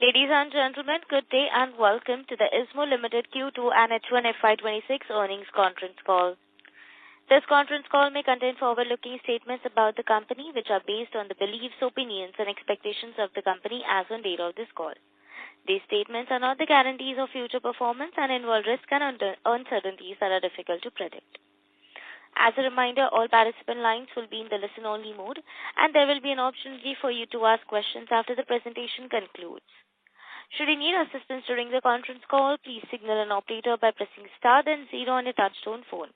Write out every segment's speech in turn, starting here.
Ladies and gentlemen, good day and welcome to the IZMO Limited Q2 and H1 FY2026 earnings conference call. This conference call may contain forward-looking statements about the company which are based on the beliefs, opinions and expectations of the company as on date of this call. These statements are not the guarantees of future performance and involve risks and uncertainties that are difficult to predict. As a reminder, all participant lines will be in the listen-only mode and there will be an opportunity for you to ask questions after the presentation concludes. Should you need assistance during the conference call, please signal an operator by pressing star then 0 on your touchtone phone.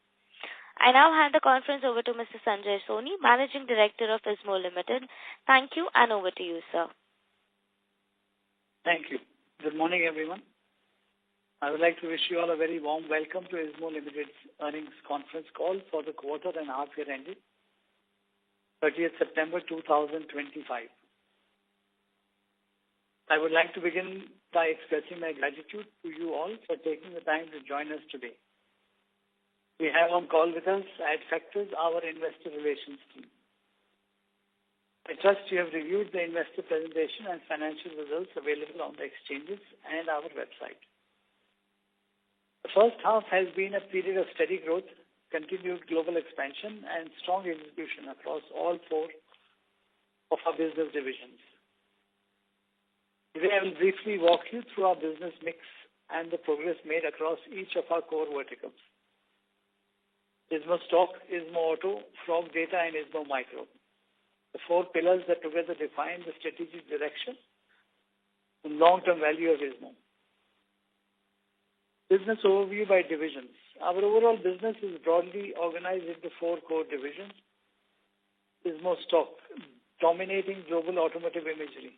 I now hand the conference over to Mr. Sanjay Soni, Managing Director of IZMO Limited. Thank you and over to you, sir. Thank you. Good morning, everyone. I would like to wish you all a very warm welcome to IZMO Limited's earnings conference call for the quarter and half year ended 30th September 2025. I would like to begin by expressing my gratitude to you all for taking the time to join us today. We have on call with us at Factors our investor relations team. I trust you have reviewed the investor presentation and financial results available on the exchanges and our website. The first half has been a period of steady growth, continued global expansion and strong execution across all four of our business divisions. Today I will briefly walk you through our business mix and the progress made across each of our core verticals. IZMO Stock, IZMO Auto, Frog Data and IZMO Micro. The four pillars that together define the strategic direction and long-term value of IZMO. Business overview by divisions. Our overall business is broadly organized into four core divisions. IZMO Stock, dominating global automotive imagery.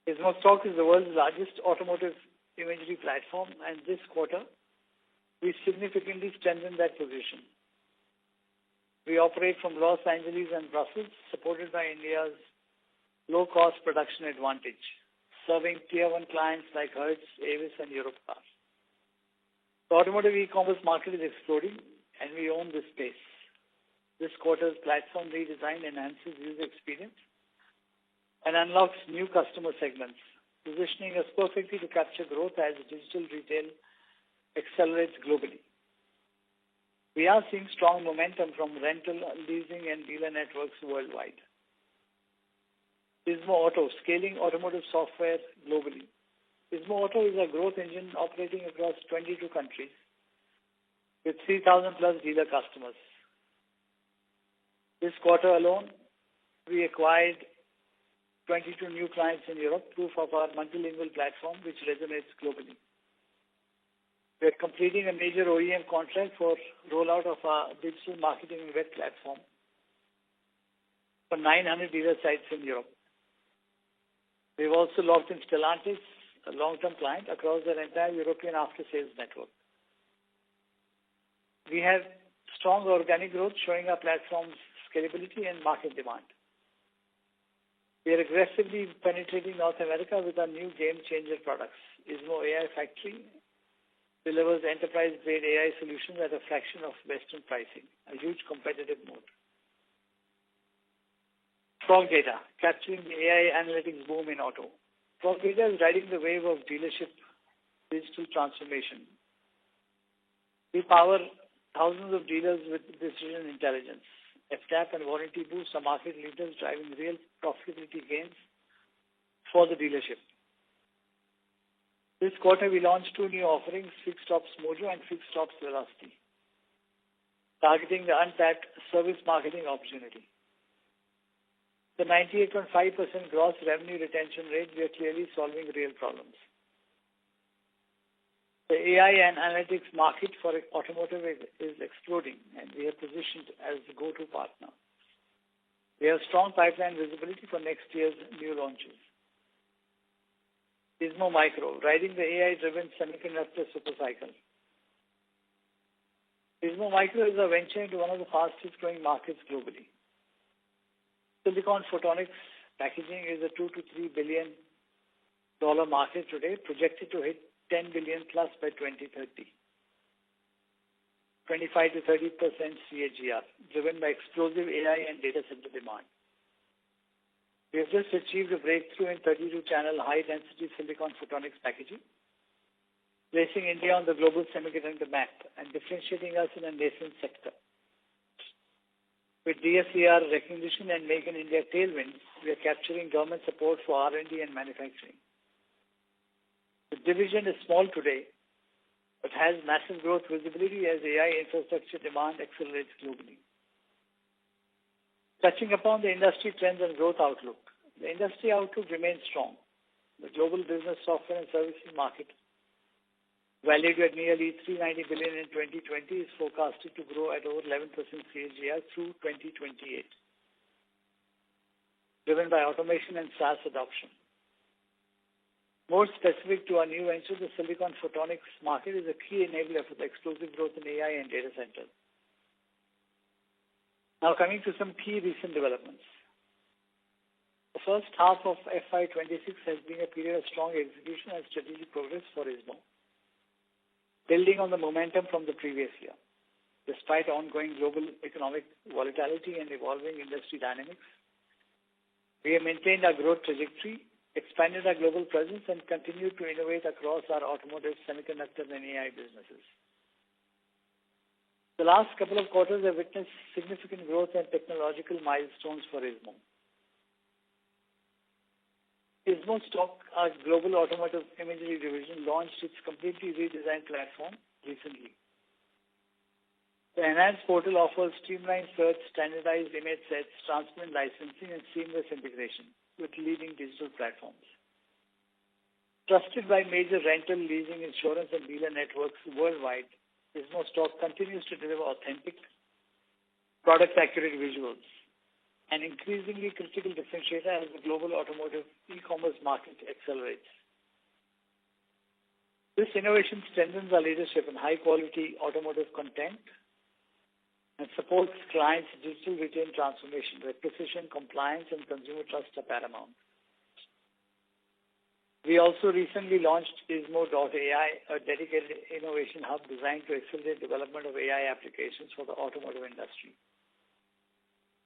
IZMO Stock is the world's largest automotive imagery platform, and this quarter, we significantly strengthened that position. We operate from Los Angeles and Brussels, supported by India's low-cost production advantage, serving Tier 1 clients like Hertz, Avis, and Europcar. The automotive e-commerce market is exploding, and we own this space. This quarter's platform redesign enhances user experience and unlocks new customer segments, positioning us perfectly to capture growth as digital retail accelerates globally. We are seeing strong momentum from rental, leasing and dealer networks worldwide. IZMO Auto, scaling automotive software globally. IZMO Auto is a growth engine operating across 22 countries with 3,000 plus dealer customers. This quarter alone, we acquired 22 new clients in Europe, proof of our multilingual platform which resonates globally. We are completing a major OEM contract for rollout of our digital marketing and web platform for 900 dealer sites in Europe. We've also locked in Stellantis, a long-term client, across their entire European after-sales network. We have strong organic growth showing our platform's scalability and market demand. We are aggressively penetrating North America with our new game-changer products. IZMO AI Factory delivers enterprise-grade AI solutions at a fraction of Western pricing, a huge competitive moat. Frog Data, capturing the AI analytics boom in auto. Frog Data is riding the wave of dealership digital transformation. We power thousands of dealers with decision intelligence. FTAP and Warranty Boost are market leaders driving real profitability gains for the dealership. This quarter, we launched two new offerings, Fixed Ops Mojo and Fixed Ops Velocity, targeting the untapped service marketing opportunity. The 98.5% gross revenue retention rate, we are clearly solving real problems. The AI and analytics market for automotive is exploding, and we are positioned as the go-to partner. We have strong pipeline visibility for next year's new launches. IZMO Micro, riding the AI-driven semiconductor supercycle. IZMO Micro is a venture into one of the fastest-growing markets globally. Silicon photonics packaging is a $2 to $3 billion market today, projected to hit $10 billion plus by 2030. 25 to 30% CAGR, driven by explosive AI and data center demand. We have just achieved a breakthrough in 32-channel high-density silicon photonics packaging, placing India on the global semiconductor map and differentiating us in a nascent sector. With DSCR recognition and Make in India tailwinds, we are capturing government support for R&D and manufacturing. The division is small today, but has massive growth visibility as AI infrastructure demand accelerates globally. Touching upon the industry trends and growth outlook, the industry outlook remains strong. The global business software and services market, valued at nearly $390 billion in 2020, is forecasted to grow at over 11% CAGR through 2028, driven by automation and SaaS adoption. More specific to our new venture, the silicon photonics market is a key enabler for the explosive growth in AI and data centers. Now coming to some key recent developments. The first half of FY2026 has been a period of strong execution and strategic progress for IZMO, building on the momentum from the previous year. Despite ongoing global economic volatility and evolving industry dynamics, we have maintained our growth trajectory, expanded our global presence, and continued to innovate across our automotive, semiconductor, and AI businesses. The last couple of quarters have witnessed significant growth and technological milestones for IZMO. IZMO Stock, our global automotive imagery division, launched its completely redesigned platform recently. The enhanced portal offers streamlined search, standardized image sets, transparent licensing, and seamless integration with leading digital platforms. Trusted by major rental, leasing, insurance, and dealer networks worldwide, IZMO Stock continues to deliver authentic, product-accurate visuals, an increasingly critical differentiator as the global automotive e-commerce market accelerates. This innovation strengthens our leadership in high-quality automotive content and supports clients' digital retail transformation, where precision, compliance, and consumer trust are paramount. We also recently launched IZMO.ai, a dedicated innovation hub designed to accelerate development of AI applications for the automotive industry.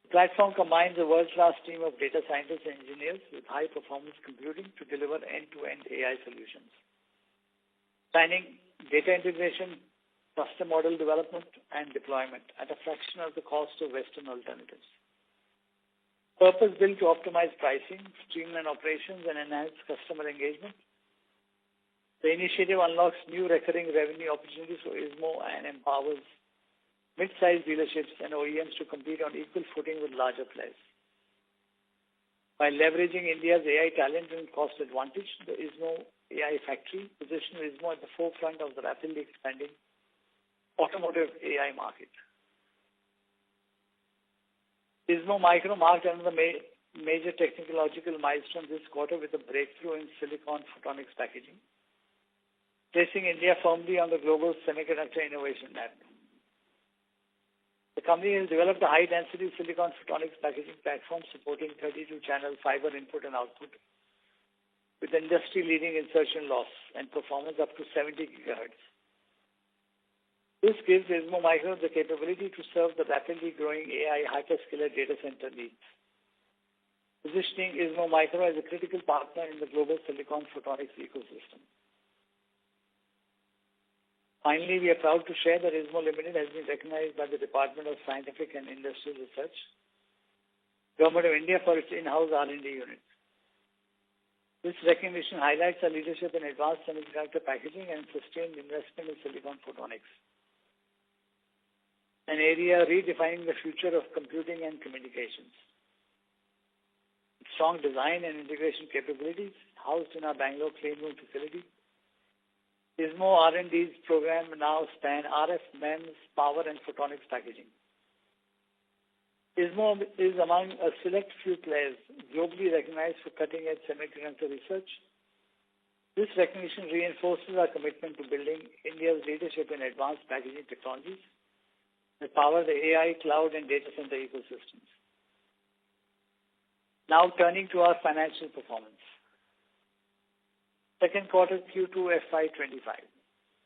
The platform combines a world-class team of data scientists and engineers with high-performance computing to deliver end-to-end AI solutions, spanning data integration, custom model development, and deployment at a fraction of the cost of Western alternatives. Purpose-built to optimize pricing, streamline operations, and enhance customer engagement, the initiative unlocks new recurring revenue opportunities for IZMO and empowers mid-sized dealerships and OEMs to compete on equal footing with larger players. By leveraging India's AI talent and cost advantage, the IZMO AI Factory positions IZMO at the forefront of the rapidly expanding automotive AI market. IZMO Micro marked another major technological milestone this quarter with a breakthrough in silicon photonics packaging, placing India firmly on the global semiconductor innovation map. The company has developed a high-density silicon photonics packaging platform supporting 32-channel fiber input and output with industry-leading insertion loss and performance up to 70 GHz. This gives IZMO Micro the capability to serve the rapidly growing AI hyperscaler data center needs, positioning IZMO Micro as a critical partner in the global silicon photonics ecosystem. Finally, we are proud to share that IZMO Limited has been recognized by the Department of Scientific and Industrial Research, Government of India, for its in-house R&D unit. This recognition highlights our leadership in advanced semiconductor packaging and sustained investment in silicon photonics, an area redefining the future of computing and communications. Strong design and integration capabilities housed in our Bangalore clean room facility, IZMO R&D's program now span RF, MEMS, power, and photonics packaging. IZMO is among a select few players globally recognized for cutting-edge semiconductor research. This recognition reinforces our commitment to building India's leadership in advanced packaging technologies that power the AI, cloud, and data center ecosystems. Now turning to our financial performance. Second quarter Q2 FY25.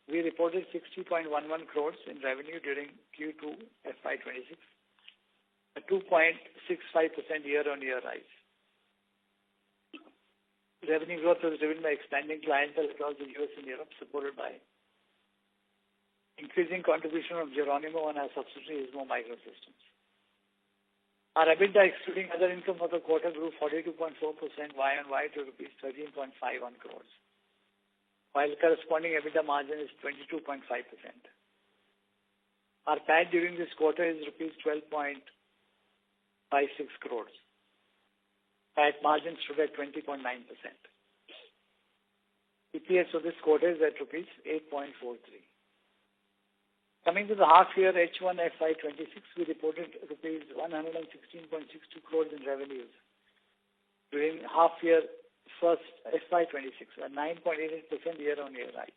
We reported 60.11 crores in revenue during Q2 FY26, a 2.65% year-on-year rise. revenue growth was driven by expanding clientele across the US and Europe, supported by increasing contribution of Geronimo and our subsidiary IZMO Microsystems. Our EBITDA excluding other income for the quarter grew 42.4% Y-on-Y to rupees 13.51 crores, while corresponding EBITDA margin is 22.5%. Our PAT during this quarter is rupees 12.56 crores. PAT margin stood at 20.9%. EPS for this quarter is at rupees 8.43. Coming to the half year H1 FY26, we reported rupees 116.62 crores in revenues during half year first FY26, a 9.88% year-on-year rise.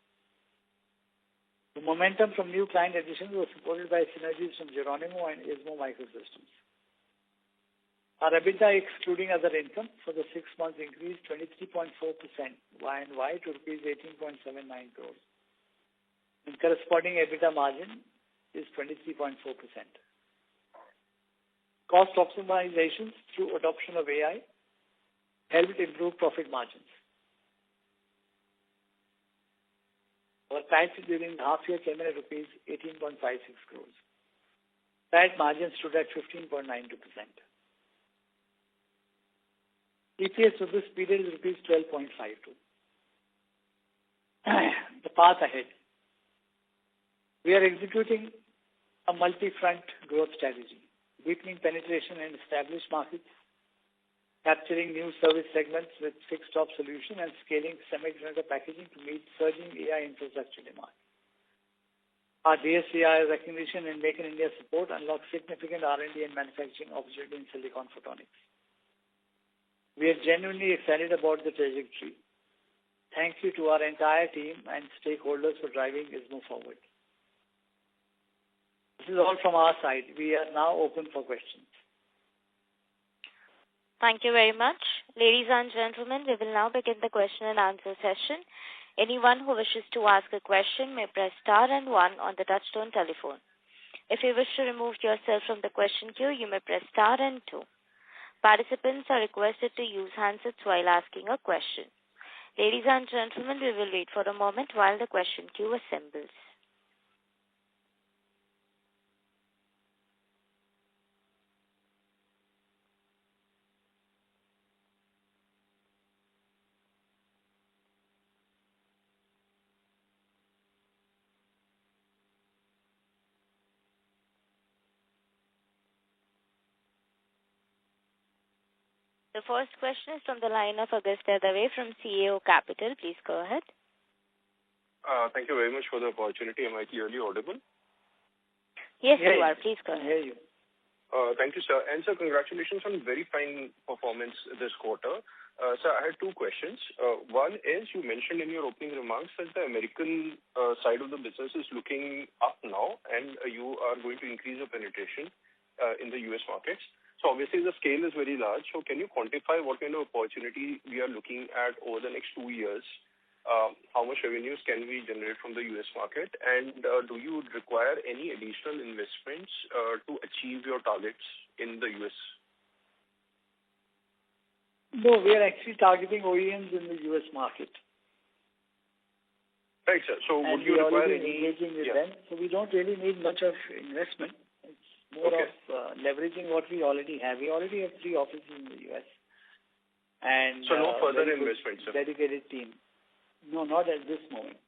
The momentum from new client additions was supported by synergies from Geronimo and IZMO Microsystems. Our EBITDA excluding other income for the 6 months increased 23.4% Y-on-Y to rupees 18.79 crores. And corresponding EBITDA margin is 23.4%. Cost optimizations through adoption of AI helped improve profit margins. Our PAT during the half year came in at rupees 18.56 crores. PAT margin stood at 15.92%. EPS for this period is rupees 12.52. The path ahead. We are executing a multi-front growth strategy, deepening penetration in established markets, capturing new service segments with fixed top solution, and scaling semiconductor packaging to meet surging AI infrastructure demand. Our DSCI recognition and Make in India support unlocks significant R&D and manufacturing opportunity in silicon photonics. We are genuinely excited about the trajectory. Thank you to our entire team and stakeholders for driving IZMO forward. This is all from our side. We are now open for questions. Thank you very much. Ladies and gentlemen, we will now begin the question and answer session. Anyone who wishes to ask a question may press star and 1 on the touchtone telephone. If you wish to remove yourself from the question queue, you may press star and 2. Participants are requested to use handsets while asking a question. Ladies and gentlemen, we will wait for a moment while the question queue assembles. The first question is from the line of Agastya Dave from CAO Capital. Please go ahead. Thank you very much for the opportunity. Am I clearly audible? Yes, you are. Please go ahead. I hear you. Thank you, sir. And sir, congratulations on very fine performance this quarter. Sir, I had 2 questions. One is, you mentioned in your opening remarks that the American side of the business is looking up now, and you are going to increase your penetration in the US markets. So obviously the scale is very large. So can you quantify what kind of opportunity we are looking at over the next 2 years? How much revenues can we generate from the US market? And do you require any additional investments to achieve your targets in the US? No, we are actually targeting OEMs in the US market. Right, sir. So would you require any... engaging with them. So we don't really need much of investment. More of leveraging what we already have. We already have 3 offices in the US. And so no further investment, sir? Dedicated team. No, not at this moment.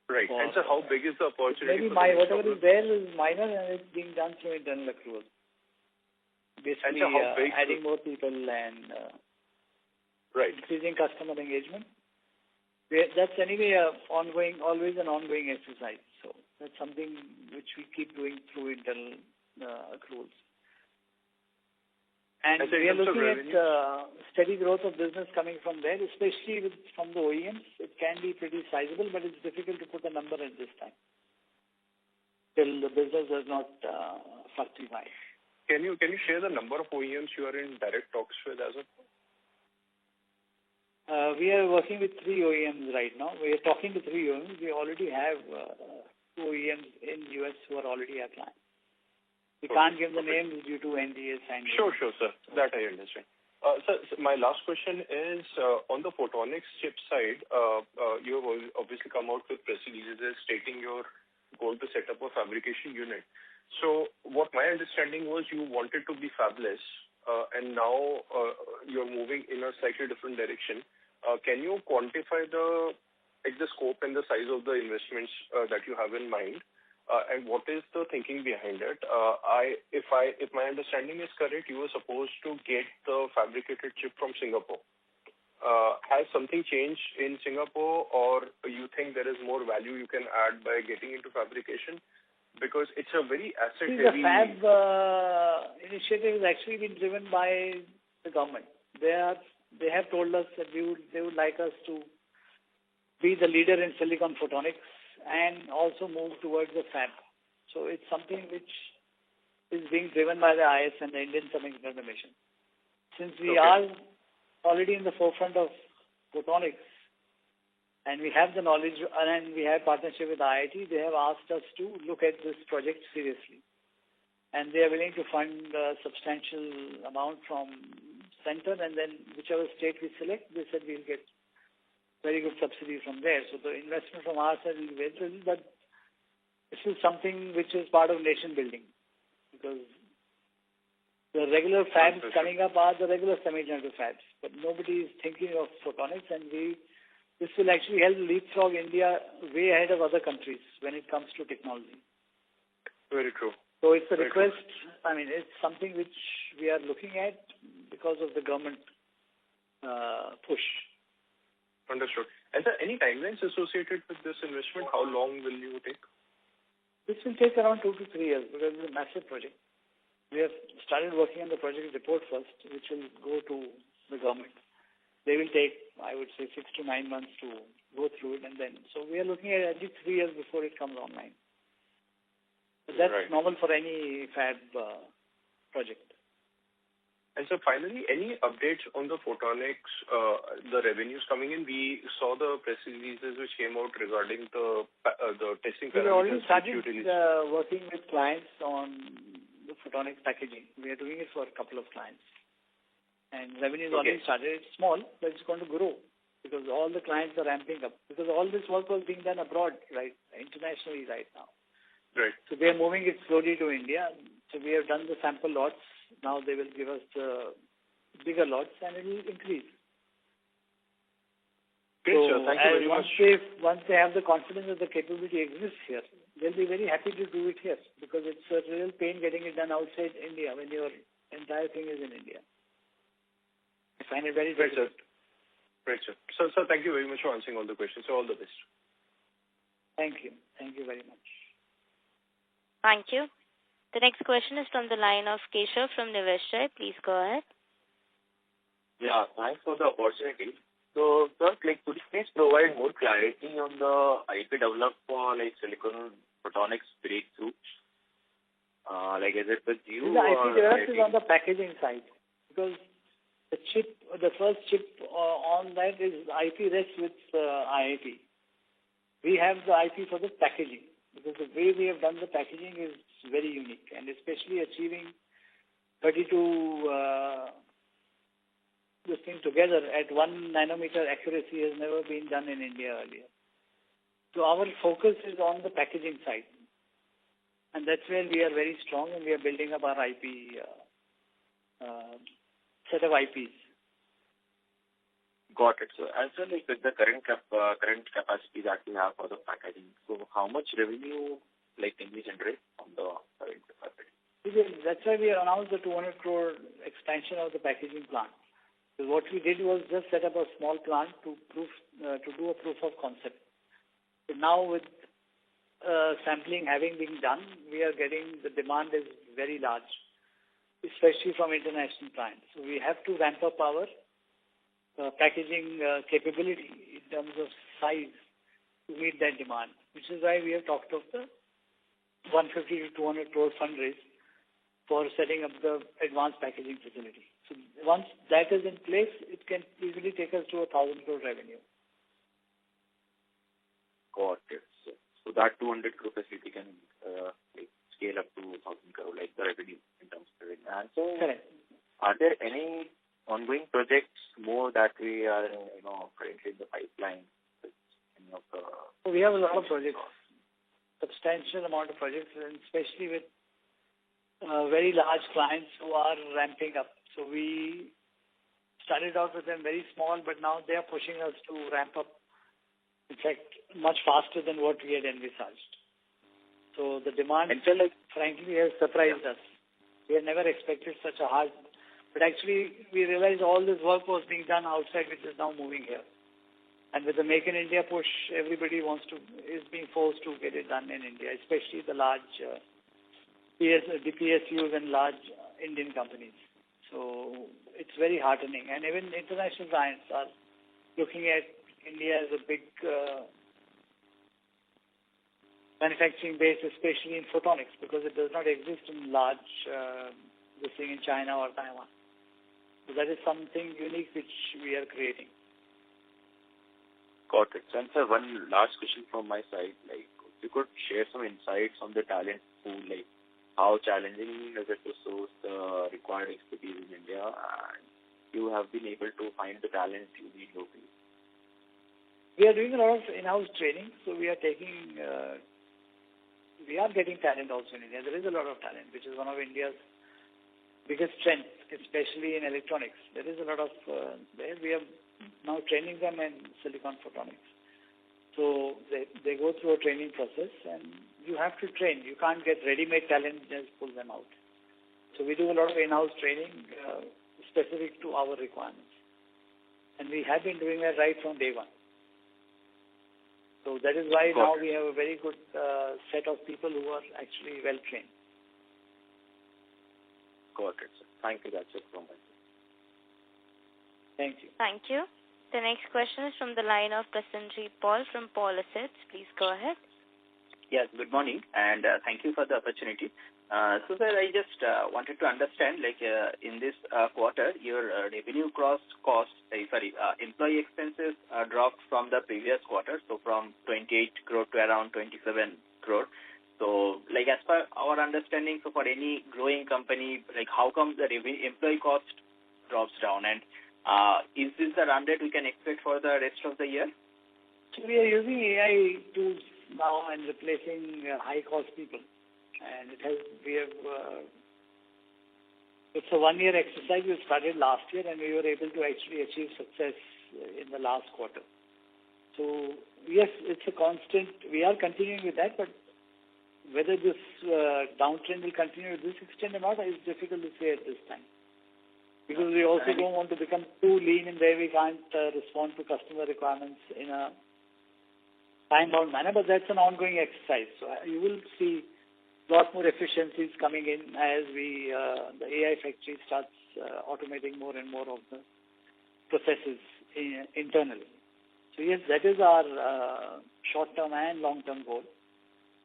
Right. And sir, how big is the opportunity? Maybe whatever is there is minor, and it's being done through internal accrual. Basically, adding more people and increasing customer engagement. That's anyway always an ongoing exercise. So that's something which we keep doing through internal accruals. And we are looking at steady growth of business coming from there, especially from the OEMs. It can be pretty sizable, but it's difficult to put a number at this time till the business does not fructify. Can you share the number of OEMs you are in direct talks with as of now? We are working with 3 OEMs right now. We are talking to 3 OEMs. We already have 2 OEMs in US who are already our clients. We can't give the names due to NDA signing. Sure, sir. That I understand. So my last question is on the photonics chip side. You have obviously come out with press releases stating you're going to set up a fabrication unit. So what my understanding was, you wanted to be fabless, and now you're moving in a slightly different direction. Can you quantify the scope and the size of the investments that you have in mind? And what is the thinking behind it? If my understanding is correct, you were supposed to get the fabricated chip from Singapore. Has something changed in Singapore, or you think there is more value you can add by getting into fabrication? Because it's a very asset-heavy... The fab initiative has actually been driven by the government. They have told us that they would like us to be the leader in silicon photonics and also move towards the fab. So it's something which is being driven by the IS and the Indian Semiconductor Commission. Since we are already in the forefront of photonics and we have the knowledge and we have partnership with IIT, they have asked us to look at this project seriously. And they are willing to fund a substantial amount from center, and then whichever state we select, they said we'll get very good subsidy from there. So the investment from our side will be very little, but this is something which is part of nation building, because the regular fabs coming up are the regular semiconductor fabs, but nobody is thinking of photonics, and this will actually help leapfrog India way ahead of other countries when it comes to technology. Very true. So it's a request. I mean, it's something which we are looking at because of the government push. Understood. And sir, any timelines associated with this investment? How long will you take? This will take around 2 to 3 years because it's a massive project. We have started working on the project report first, which will go to the government. They will take, I would say, 6 to 9 months to go through it, and then so we are looking at least 3 years before it comes online. But that's normal for any fab project. And so finally, any updates on the photonics, the revenues coming in? We saw the press releases which came out regarding the testing parameters. We already started working with clients on the photonics packaging. We are doing it for a couple of clients. And revenue is already started. It's small, but it's going to grow because all the clients are ramping up. Because all this work was being done abroad, right, internationally right now. Right. So they are moving it slowly to India. So we have done the sample lots. Now they will give us the bigger lots and it will increase. Great, sir. Thank you very much. Once they have the confidence that the capability exists here, they'll be very happy to do it here because it's a real pain getting it done outside India when your entire thing is in India. I find it very difficult. Great, sir. So, sir, thank you very much for answering all the questions. So all the best. Thank you. Thank you very much. Thank you. The next question is from the line of Keshav from Niveshaay. Please go ahead. Yeah, thanks for the opportunity. So, sir, could you please provide more clarity on the IP developed for silicon photonics breakthrough? Is it with you? The IP developed is on the packaging side because the first chip on that is IP rests with IIT. We have the IP for the packaging because the way we have done the packaging is very unique, and especially achieving 32 this thing together at 1 nanometer accuracy has never been done in India earlier. So our focus is on the packaging side, and that's where we are very strong, and we are building up our IP set of IPs. Got it, sir. And so, with the current capacity that we have for the packaging, so how much revenue can we generate from the current capacity? That's why we announced the 200 crore expansion of the packaging plant. So what we did was just set up a small plant to do a proof of concept. So now with sampling having been done, we are getting the demand is very large, especially from international clients. So we have to ramp up our packaging capability in terms of size to meet that demand, which is why we have talked of the 150 to 200 crore fundraise for setting up the advanced packaging facility. So once that is in place, it can easily take us to 1,000 crore revenue. Got it. So that 200 crore facility can scale up to 1,000 crore, the revenue in terms of revenue. And so, correct. Are there any ongoing projects more that we are, currently in the pipeline? Any of the... So we have a lot of projects, substantial amount of projects, and especially with very large clients who are ramping up. So we started out with them very small, but now they are pushing us to ramp up, in fact, much faster than what we had envisaged. So the demand, frankly, has surprised us. We had never expected such a hard... But actually, we realized all this work was being done outside, which is now moving here. And with the Make in India push, everybody is being forced to get it done in India, especially the large PSUs and large Indian companies. So it's very heartening. And even international clients are looking at India as a big manufacturing base, especially in photonics, because it does not exist in large, in China or Taiwan. So that is something unique which we are creating. Got it. And sir, one last question from my side. If you could share some insights on the talent pool, how challenging is it to source the required expertise in India, and you have been able to find the talent you need locally? We are doing a lot of in-house training, so we are getting talent also in India. There is a lot of talent, which is one of India's biggest strengths, especially in electronics. There is a lot of we are now training them in silicon photonics. So they go through a training process, and you have to train. You can't get ready-made talent and just pull them out. So we do a lot of in-house training specific to our requirements. And we have been doing that right from day one. So that is why now we have a very good set of people who are actually well-trained. Got it, sir. Thank you. That's it from my side. Thank you. Thank you. The next question is from the line of Prasenjit Paul from Paul Assets. Please go ahead. Yes, good morning, and thank you for the opportunity. So, sir, I just wanted to understand, in this quarter, your employee expenses dropped from the previous quarter, so from 28 crore to around 27 crore. So, as per our understanding, so for any growing company, how come the employee cost drops down? And is this the run rate we can expect for the rest of the year? So we are using AI tools now and replacing high-cost people. And it's a one-year exercise we started last year, and we were able to actually achieve success in the last quarter. So, yes, it's a constant. We are continuing with that, but whether this downtrend will continue to this extent or not is difficult to say at this time. Because we also don't want to become too lean in where we can't respond to customer requirements in a time-bound manner, but that's an ongoing exercise. So you will see a lot more efficiencies coming in as the AI factory starts automating more and more of the processes internally. So yes, that is our short-term and long-term goal.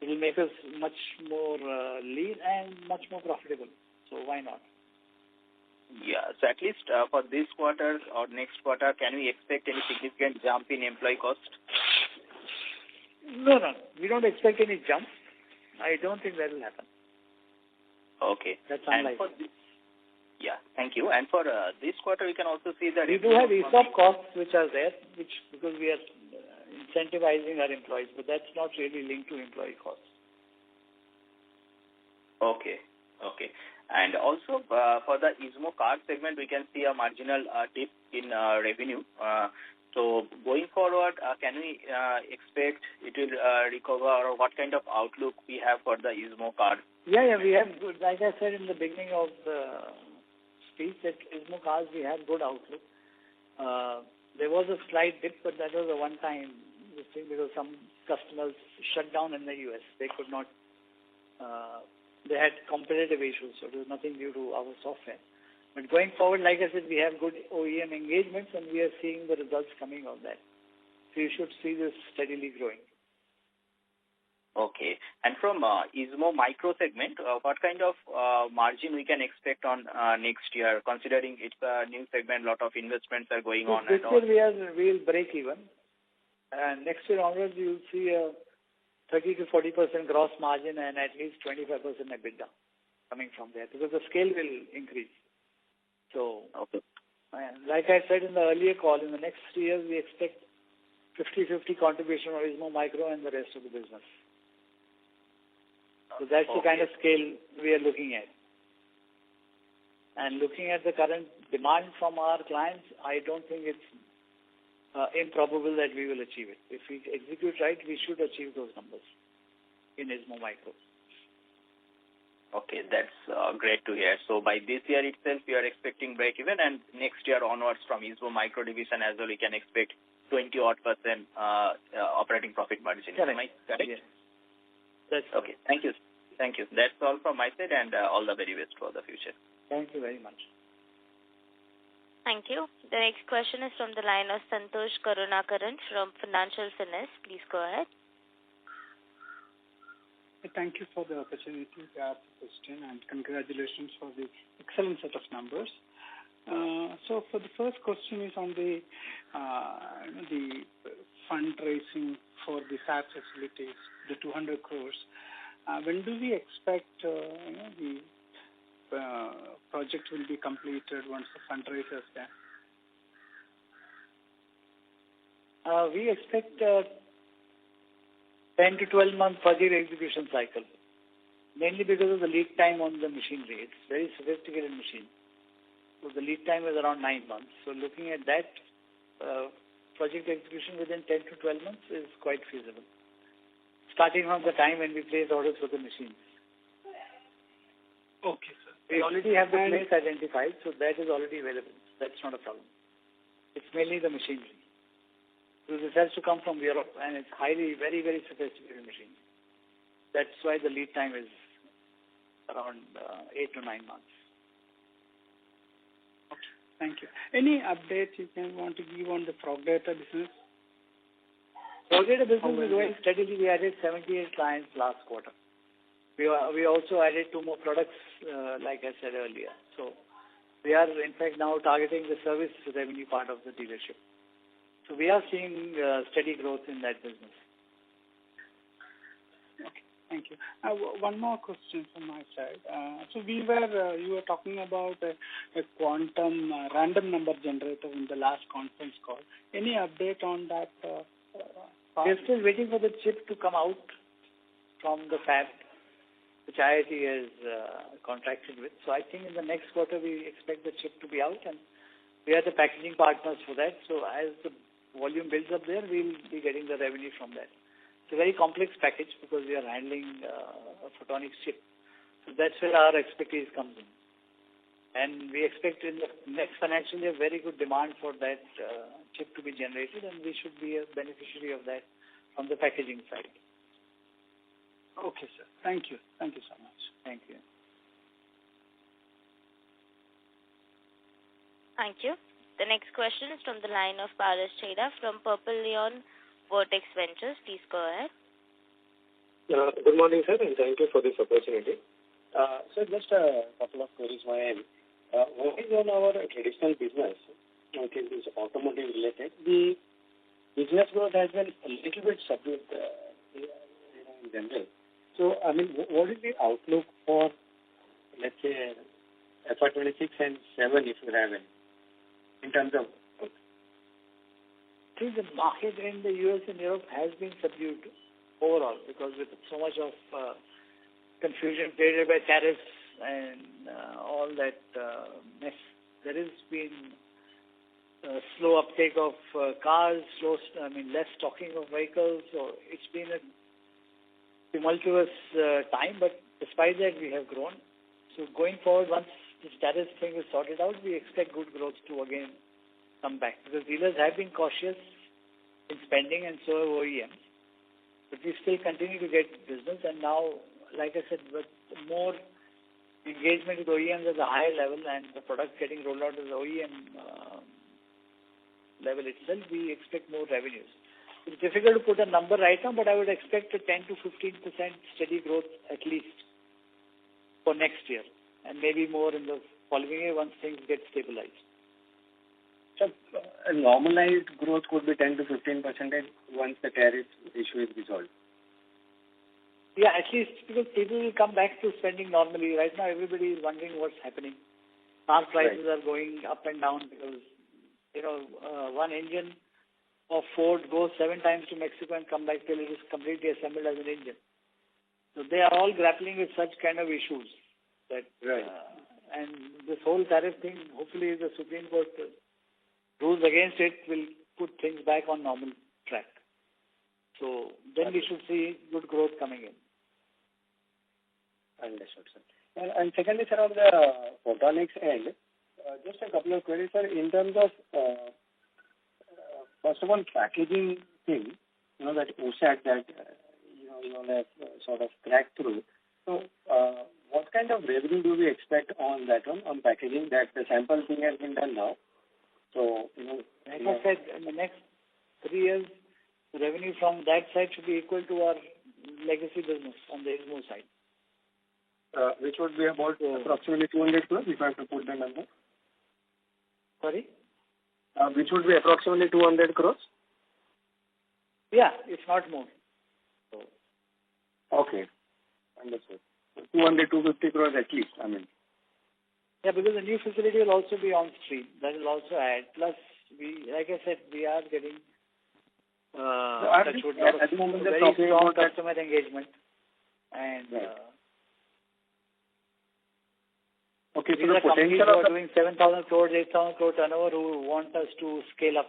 It will make us much more lean and much more profitable. So why not? Yeah, so at least for this quarter or next quarter, can we expect any significant jump in employee cost? No. We don't expect any jump. I don't think that will happen. Okay. That's unlikely. Thank you. And for this quarter, we can also see that... We do have ESOP costs which are there, because we are incentivizing our employees, but that's not really linked to employee costs. Okay. And also, for the IZMO card segment, we can see a marginal dip in revenue. So, going forward, can we expect it will recover, or what kind of outlook we have for the IZMO card? Yeah, we have good. Like I said in the beginning of the speech, that IZMO cards, we have good outlook. There was a slight dip, but that was a one-time thing because some customers shut down in the US. They could not... they had competitive issues, so there was nothing due to our software. But going forward, like I said, we have good OEM engagements, and we are seeing the results coming of that. So you should see this steadily growing. Okay. And from IZMO micro segment, what kind of margin we can expect on next year, considering it's a new segment, a lot of investments are going on? This year we'll break even. And next year onwards, you'll see a 30 to 40% gross margin and at least 25% EBITDA coming from there, because the scale will increase. So, okay. And like I said in the earlier call, in the next 3 years, we expect 50-50 contribution of IZMO Micro and the rest of the business. So that's the kind of scale we are looking at. And looking at the current demand from our clients, I don't think it's improbable that we will achieve it. If we execute right, we should achieve those numbers in IZMO Micro. Okay, that's great to hear. So by this year itself, we are expecting break-even, and next year onwards from IZMO Micro division as well, we can expect 20-odd% operating profit margin. Correct. Am I correct? Yes. That's okay. Thank you. Thank you. That's all from my side, and all the very best for the future. Thank you very much. Thank you. The next question is from the line of Santosh Karunakaran from Financial Finesse. Please go ahead. Thank you for the opportunity to ask the question, and congratulations for the excellent set of numbers. So for the first question is on the fundraising for the SAP facilities, the 200 crores. When do we expect the project will be completed once the fundraiser is done? We expect 10 to 12 month project execution cycle, mainly because of the lead time on the machinery. It's very sophisticated machine. So the lead time is around 9 months. So looking at that, project execution within 10 to 12 months is quite feasible, starting from the time when we place orders for the machines. Okay, sir. We already have the place identified, so that is already available. That's not a problem. It's mainly the machinery. So this has to come from Europe, and it's very, very sophisticated machine. That's why the lead time is around 8 to 9 months. Okay, thank you. Any updates you can want to give on the Frog Data business? Frog Data business is going steadily. We added 78 clients last quarter. We also added 2 more products, like I said earlier. So we are, in fact, now targeting the service revenue part of the dealership. So we are seeing steady growth in that business. Okay, thank you. One more question from my side. So you were talking about a quantum random number generator in the last conference call. Any update on that? We're still waiting for the chip to come out from the fab, which IIT has contracted with. So I think in the next quarter we expect the chip to be out, and we are the packaging partners for that. So as the volume builds up there, we'll be getting the revenue from that. It's a very complex package because we are handling a photonics chip. So that's where our expertise comes in. And we expect in the next financial year very good demand for that chip to be generated, and we should be a beneficiary of that from the packaging side. Okay, sir. Thank you. Thank you so much. Thank you. Thank you. The next question is from the line of Paras Cheda from Purple Leon Vortex Ventures. Please go ahead. Good morning, sir, and thank you for this opportunity. So just a couple of queries my end. What is on our traditional business, which is automotive related? The business growth has been a little bit subdued in general. So, I mean, what is the outlook for, let's say, FY26 and 7 if you have any, in terms of growth? I think the market in the US and Europe has been subdued overall because with so much of confusion created by tariffs and all that mess, there has been a slow uptake of cars, less stocking of vehicles. So it's been a tumultuous time, but despite that, we have grown. So going forward, once the status thing is sorted out, we expect good growth to again come back because dealers have been cautious in spending, and so have OEMs. But we still continue to get business, and now, like I said, with more engagement with OEMs at the higher level and the product getting rolled out at the OEM level itself, we expect more revenues. It's difficult to put a number right now, but I would expect a 10 to 15% steady growth at least for next year, and maybe more in the following year once things get stabilized. So a normalized growth could be 10 to 15% once the tariff issue is resolved. Yeah, at least because people will come back to spending normally. Right now, everybody is wondering what's happening. car prices are going up and down because, one engine of Ford goes 7 times to Mexico and come back till it is completely assembled as an engine. So they are all grappling with such kind of issues. That and this whole tariff thing, hopefully the Supreme Court rules against it will put things back on normal track. So then we should see good growth coming in. Understood, sir. And secondly, sir, on the photonics end, just a couple of queries, sir. In terms of, first of all, packaging thing, that OSAT that, you all have sort of cracked through. So, what kind of revenue do we expect on that one, on packaging, that the sample thing has been done now? So, like I said, in the next 3 years, the revenue from that side should be equal to our legacy business on the IZMO side. Which would be about approximately 200 crores, if I have to put the number. Sorry? Which would be approximately 200 crores? Yeah, if not more. So. Okay. Understood. 200, 250 crores at least, I mean. Yeah, because the new facility will also be on stream. That will also add. Plus, like I said, we are getting at the moment very strong customer engagement. And okay, these so the are companies potential who are doing 7,000 crores, 8,000 crore turnover who want us to scale up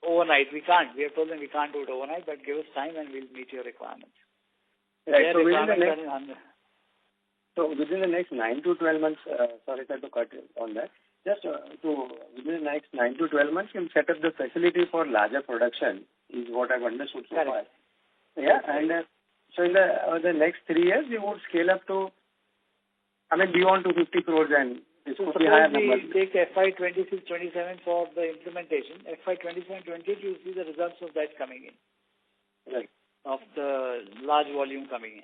overnight. We can't. We have told them we can't do it overnight, but give us time and we'll meet your requirements. Right. So within the next 9 to 12 months, sorry sir to cut on that, just within the next 9 to 12 months, you'll set up the facility for larger production, is what I've understood so far. Yeah, and so in the next 3 years, you would scale up to, beyond 250 crores, and this would be higher numbers. We take FY26-27 for the implementation. FY27-28, you'll see the results of that coming in. Right. Of the large volume coming in.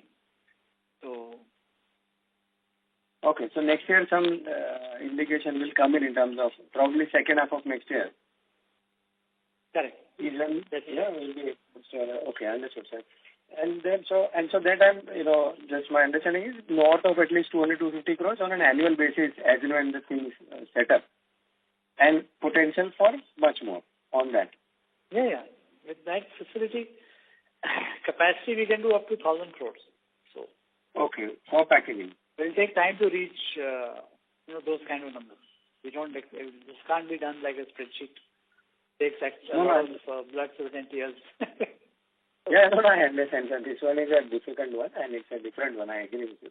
So. Okay, so next year some indication will come in terms of probably second half of next year. Correct. Will be okay, understood, sir. And then so that I'm just my understanding is north of at least 200-250 crores on an annual basis as when the things set up, and potential for much more on that. Yeah. With that facility capacity, we can do up to 1,000 crores. So. Okay, for packaging. It will take time to reach, those kind of numbers. This can't be done like a spreadsheet. It takes a lot of blood, sweat, and tears. Yeah, I understand, sir. This one is a difficult one, and it's a different one. I agree with you.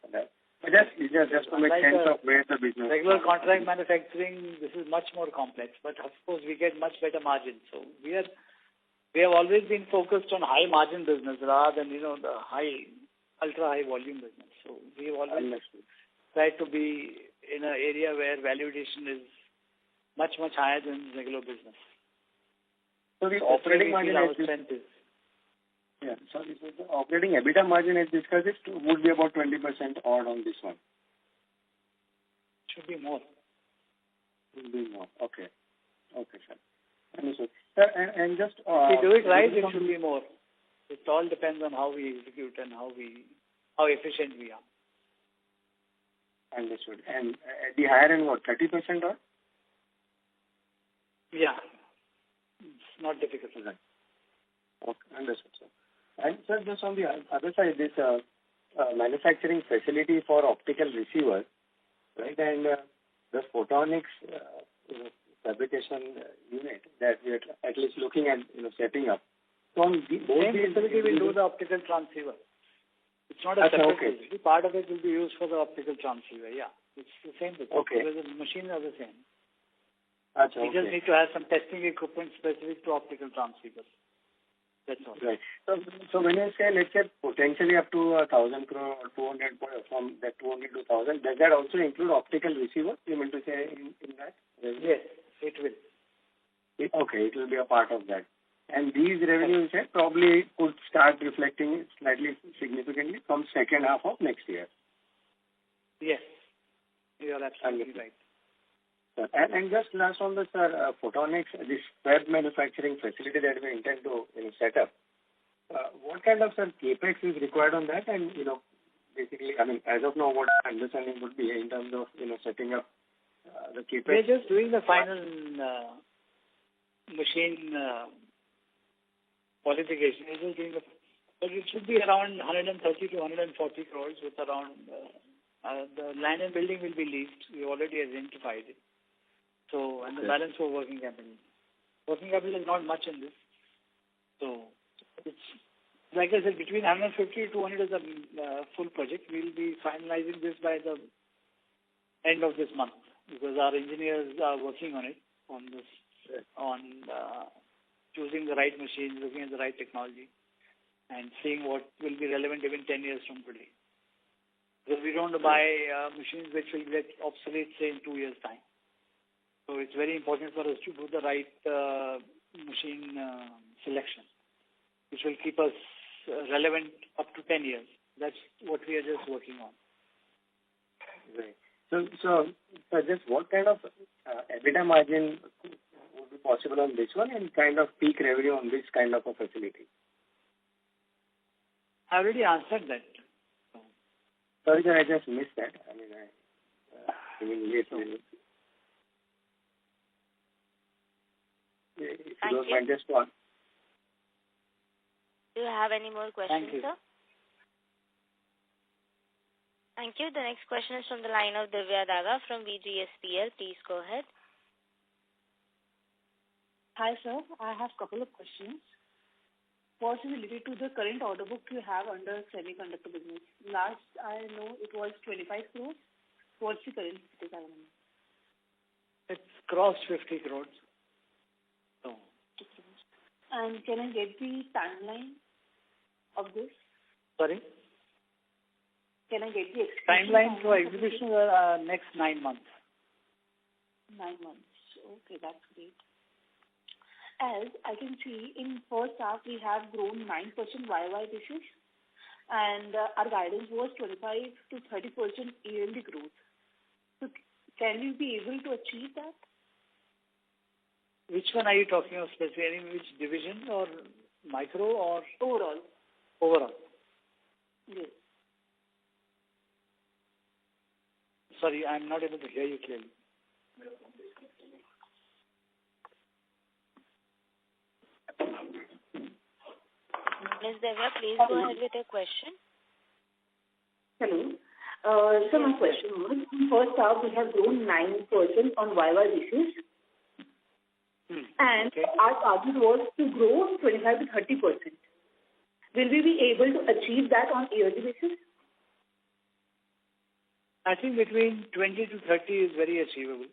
But just to make sense of where the business. Regular contract manufacturing, this is much more complex, but of course we get much better margins. So we have always been focused on high margin business rather than the ultra high volume business. So we have always tried to be in an area where value addition is much higher than regular business. So the operating margin is. Yeah, so the operating EBITDA margin as discussed would be about 20% odd on this one. Should be more. Should be more. Okay, sir. Understood. Sir, and just if you do it right, it should be more. It all depends on how we execute and how efficient we are. Understood. And at the higher end, what, 30% or? Yeah. It's not difficult. Okay, understood, sir. And sir, just on the other side, this manufacturing facility for optical receivers, right? And the photonics fabrication unit that we are at least looking at, setting up. So on both these facility will do the optical transceiver. It's not a separate facility. Part of it will be used for the optical transceiver. Yeah, it's the same thing. Okay. Because the machines are the same. We just need to have some testing equipment specific to optical transceivers. That's all. Right. So when you say, let's say, potentially up to 1,000 crore or 200 crore, from that 200 to 1,000, does that also include optical receivers? You mean to say in that? Yes, it will. Okay, it will be a part of that. And these revenues probably could start reflecting slightly significantly from second half of next year. Yes, you are absolutely right. And just last on this, photonics, this web manufacturing facility that we intend to set up, what kind of capex is required on that? And, basically, as of now, what my understanding would be in terms of, setting up the CapEx? We're just doing the final machine qualification. We're just doing but it should be around 130 to 140 crores with around the land and building will be leased. We already identified it. So, and the balance for working capital. Working capital is not much in this. So, it's, like I said, between 150 to 200 is a full project. We'll be finalizing this by the end of this month because our engineers are working on it, on this, on choosing the right machines, looking at the right technology, and seeing what will be relevant even 10 years from today. Because we don't buy machines which will get obsolete, say, in 2 years' time. So it's very important for us to do the right machine selection, which will keep us relevant up to 10 years. That's what we are just working on. Right. So just what kind of EBITDA margin would be possible on this one and kind of peak revenue on this kind of a facility? I already answered that. Sorry, sir, I just missed that. If you don't mind, just one. Do you have any more questions, sir? Thank you. The next question is from the line of Divya Daga from VGSPL. Please go ahead. Hi, sir. I have a couple of questions. First is related to the current order book you have under semiconductor business. Last, I know it was 25 crores. What's the current status? It's crossed 50 crores. So. And can I get the timeline of this? Sorry? Can I get the execution timeline for execution next 9 months? 9 months. Okay, that's great. As I can see, in first half, we have grown 9% YY basis, and our guidance was 25 to 30% yearly growth. So, can we be able to achieve that? Which one are you talking of specifically? Which division or micro or? Overall. Overall. Yes. Sorry, I'm not able to hear you clearly. Ms. Devya, please go ahead with your question. Hello. So my question was, in first half we have grown 9% on YY basis, and our target was to grow 25 to 30%. Will we be able to achieve that on yearly basis? I think between 20 to 30 is very achievable.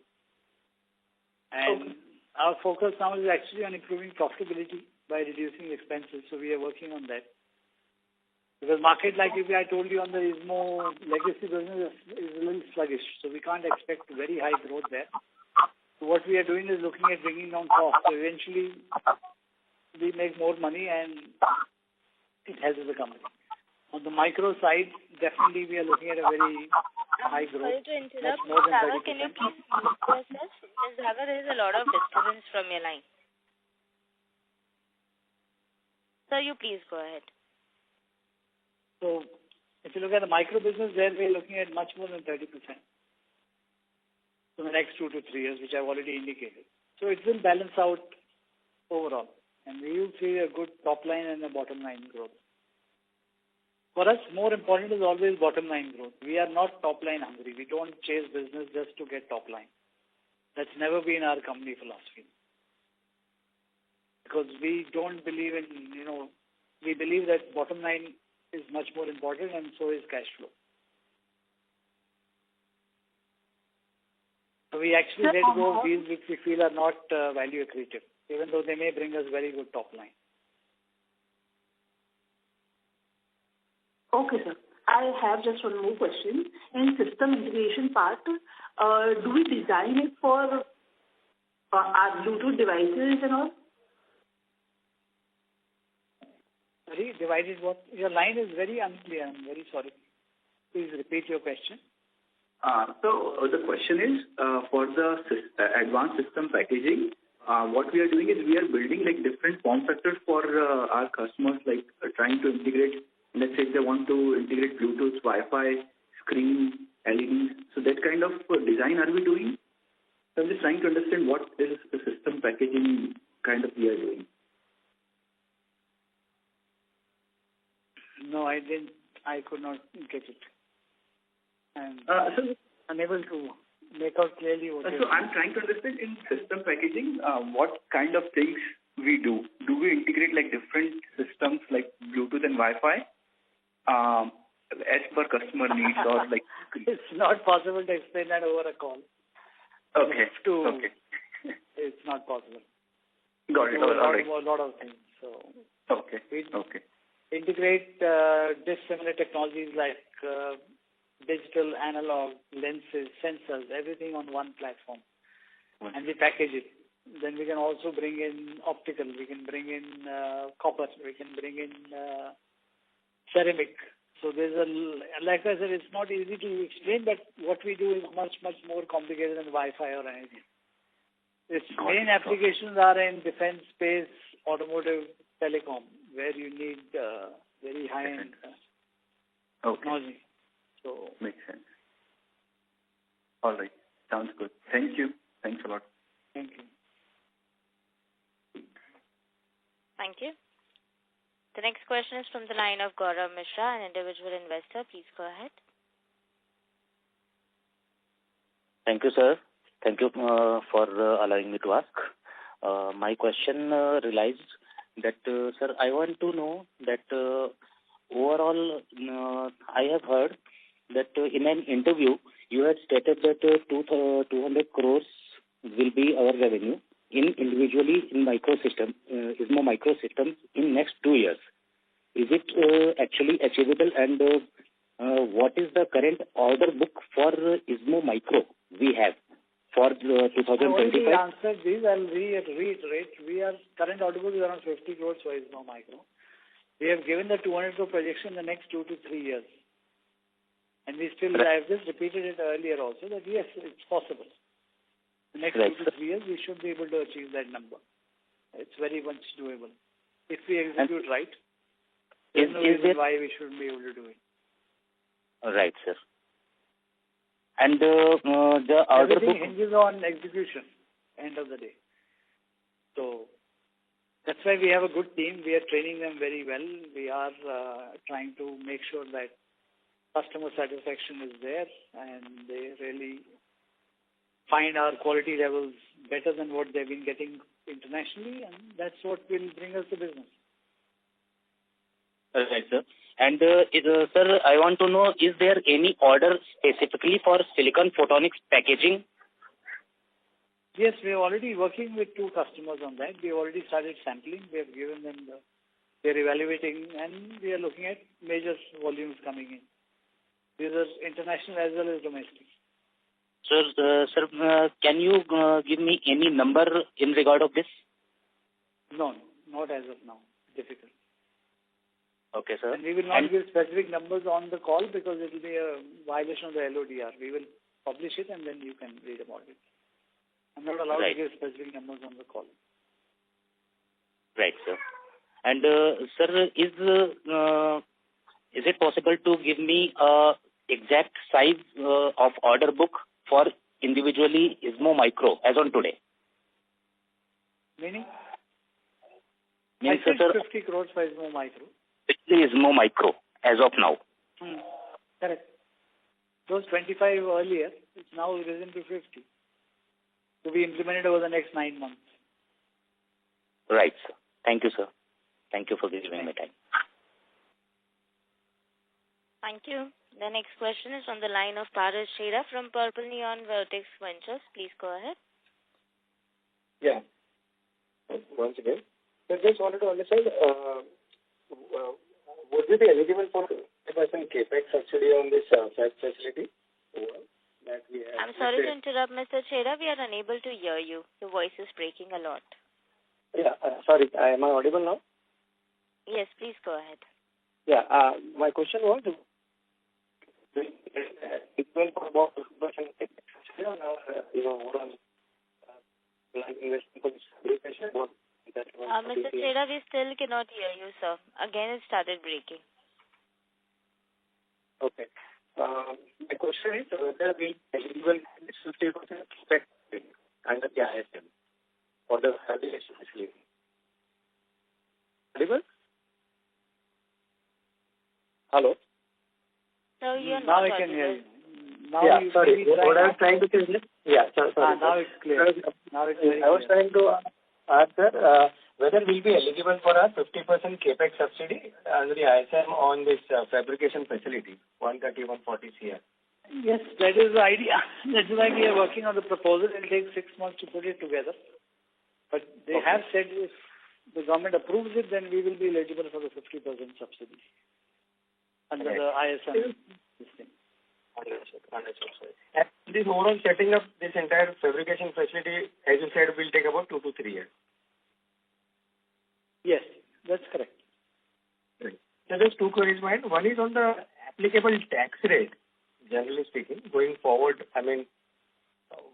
And our focus now is actually on improving profitability by reducing expenses. So we are working on that. Because market, like if I told you on the IZMO legacy business, is a little sluggish. So we can't expect very high growth there. So what we are doing is looking at bringing down costs. So eventually we make more money and it helps the company. On the micro side, definitely we are looking at a very high growth. Sorry to interrupt. Ms. Dhaga, can you please mute yourself? Ms. Dhaga, there is a lot of disturbance from your line. Sir, you please go ahead. So, if you look at the micro business, there we are looking at much more than 30%. So, the next 2 to 3 years, which I've already indicated. So, it will balance out overall. And we will see a good top line and a bottom line growth. For us, more important is always bottom line growth. We are not top line hungry. We don't chase business just to get top line. That's never been our company philosophy. Because we don't believe in, we believe that bottom line is much more important and so is cash flow. So we actually let go of deals which we feel are not value accretive, even though they may bring us very good top line. Okay, sir. I have just one more question. In system integration part, do we design it for our Bluetooth devices and all? Sorry, divided what? Your line is very unclear. I'm very sorry. Please repeat your question. So the question is, for the advanced system packaging, what we are doing is we are building like different form factors for our customers, like trying to integrate, let's say if they want to integrate Bluetooth, Wi-Fi, screen, LEDs. So that kind of design are we doing? No, I didn't. I could not get it. I'm unable to make out clearly what So I'm trying to understand in system packaging, what kind of things we do. Do we integrate like different systems like Bluetooth and Wi-Fi as per customer needs or like? It's not possible to explain that over a call. Okay. Okay. It's not possible. Got it. All right. A lot of things. So okay. We okay. integrate dissimilar technologies like digital, analog, lenses, sensors, everything on one platform, and we package it. Then we can also bring in optical. We can bring in copper. We can bring in ceramic. So there's like I said, it's not easy to explain, but what we do is much, much more complicated than Wi-Fi or anything. Its main applications are in defense, space, automotive, telecom, where you need very high-end technology. So makes sense. All right. Sounds good. Thank you. Thanks a lot. Thank you. Thank you. The next question is from the line of Gaurav Mishra, an individual investor. Please go ahead. Thank you, sir. Thank you for allowing me to ask. My question relies that, sir, I want to know that overall, I have heard that in an interview, you had stated that 200 crores will be our revenue individually in microsystem, IZMO microsystems in next 2 years. Is it actually achievable, and what is the current order book for IZMO micro we have for 2025? I already answered this. I'll reiterate. Current order book is around 50 crores for IZMO micro. We have given the 200 crore projection in the next 2 to 3 years. And I've just repeated it earlier also, that yes, it's possible. The next 2 to 3 years, we should be able to achieve that number. It's very much doable. If we execute right, there's no reason why we shouldn't be able to do it. Right, sir. And the order everything book hinges on execution, end of the day. So that's why we have a good team. We are training them very well. We are trying to make sure that customer satisfaction is there, and they really find our quality levels better than what they've been getting internationally, and that's what will bring us the business. Right, sir. And sir, I want to know, is there any order specifically for silicon photonics packaging? Yes, we are already working with 2 customers on that. We have already started sampling. We have given them they're evaluating, and we are looking at major volumes coming in. These are international as well as domestic. Sir, can you give me any number in regard of this? No, not as of now. Difficult. Okay, sir. And we will not give specific numbers on the call because it will be a violation of the LODR. We will publish it and then you can read about it. I'm not allowed to give specific numbers on the call. Right, sir. And sir, is it possible to give me exact size of order book for individually IZMO micro as on today? Meaning? Means, I said sir, 50 crores for IZMO micro. It is IZMO micro as of now. Correct. Those 25 earlier, it's now risen to 50. To be implemented over the next 9 months. Right, sir. Thank you, sir. Thank you for giving me time. Thank you. The next question is on the line of Paras Shera from Purple Neon Vertex Ventures. Please go ahead. Yeah. Once again. I just wanted to understand, would we be eligible for 50% capex actually on this facility? That we have. I'm sorry to interrupt, Mr. Shera. We are unable to hear you. Your voice is breaking a lot. Yeah, sorry. Am I audible now? Yes, please go ahead. Yeah, my question was, equal for about 50% Mr. Shera, we still cannot hear you, sir. Again, it started breaking. Okay. My question is whether we eligible 50% capex under the ISM for the fabrication facility. Audible? Hello? So you're now not I can hear you. Now Yeah, you sorry. maybe What I was trying to say is, yeah, sorry. now it's clear. Now it's very I was clear. trying to ask, sir, whether we'll be eligible for a 50% capex subsidy under the ISM on this fabrication facility, 130-140 CR. Yes, that is the idea. That's why we are working on the proposal. It will take 6 months to put it together. But they have said if the government approves it, then we will be eligible for the 50% subsidy under the ISM system. Understood, sir. And this overall setting up this entire fabrication facility, as you said, will take about 2 to 3 years. Yes, that's correct. Right. So there's two queries, mine. One is on the applicable tax rate, generally speaking, going forward. I mean,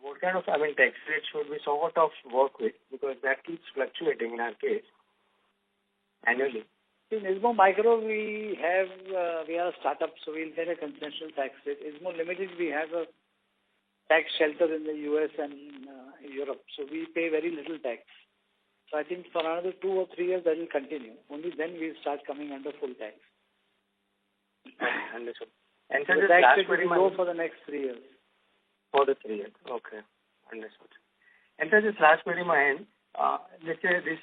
what kind of tax rate should we sort of work with? Because that keeps fluctuating in our case annually. In IZMO Micro, we are a startup, so we'll get a concessional tax rate. IZMO Limited, we have a tax shelter in the US and Europe, so we pay very little tax. So I think for another 2 or 3 years that will continue. Only then we'll start coming under full tax. Understood. And so the tax rate will be low for the next 3 years. For the 3 years, okay. Understood. And so this last query, my end, let's say this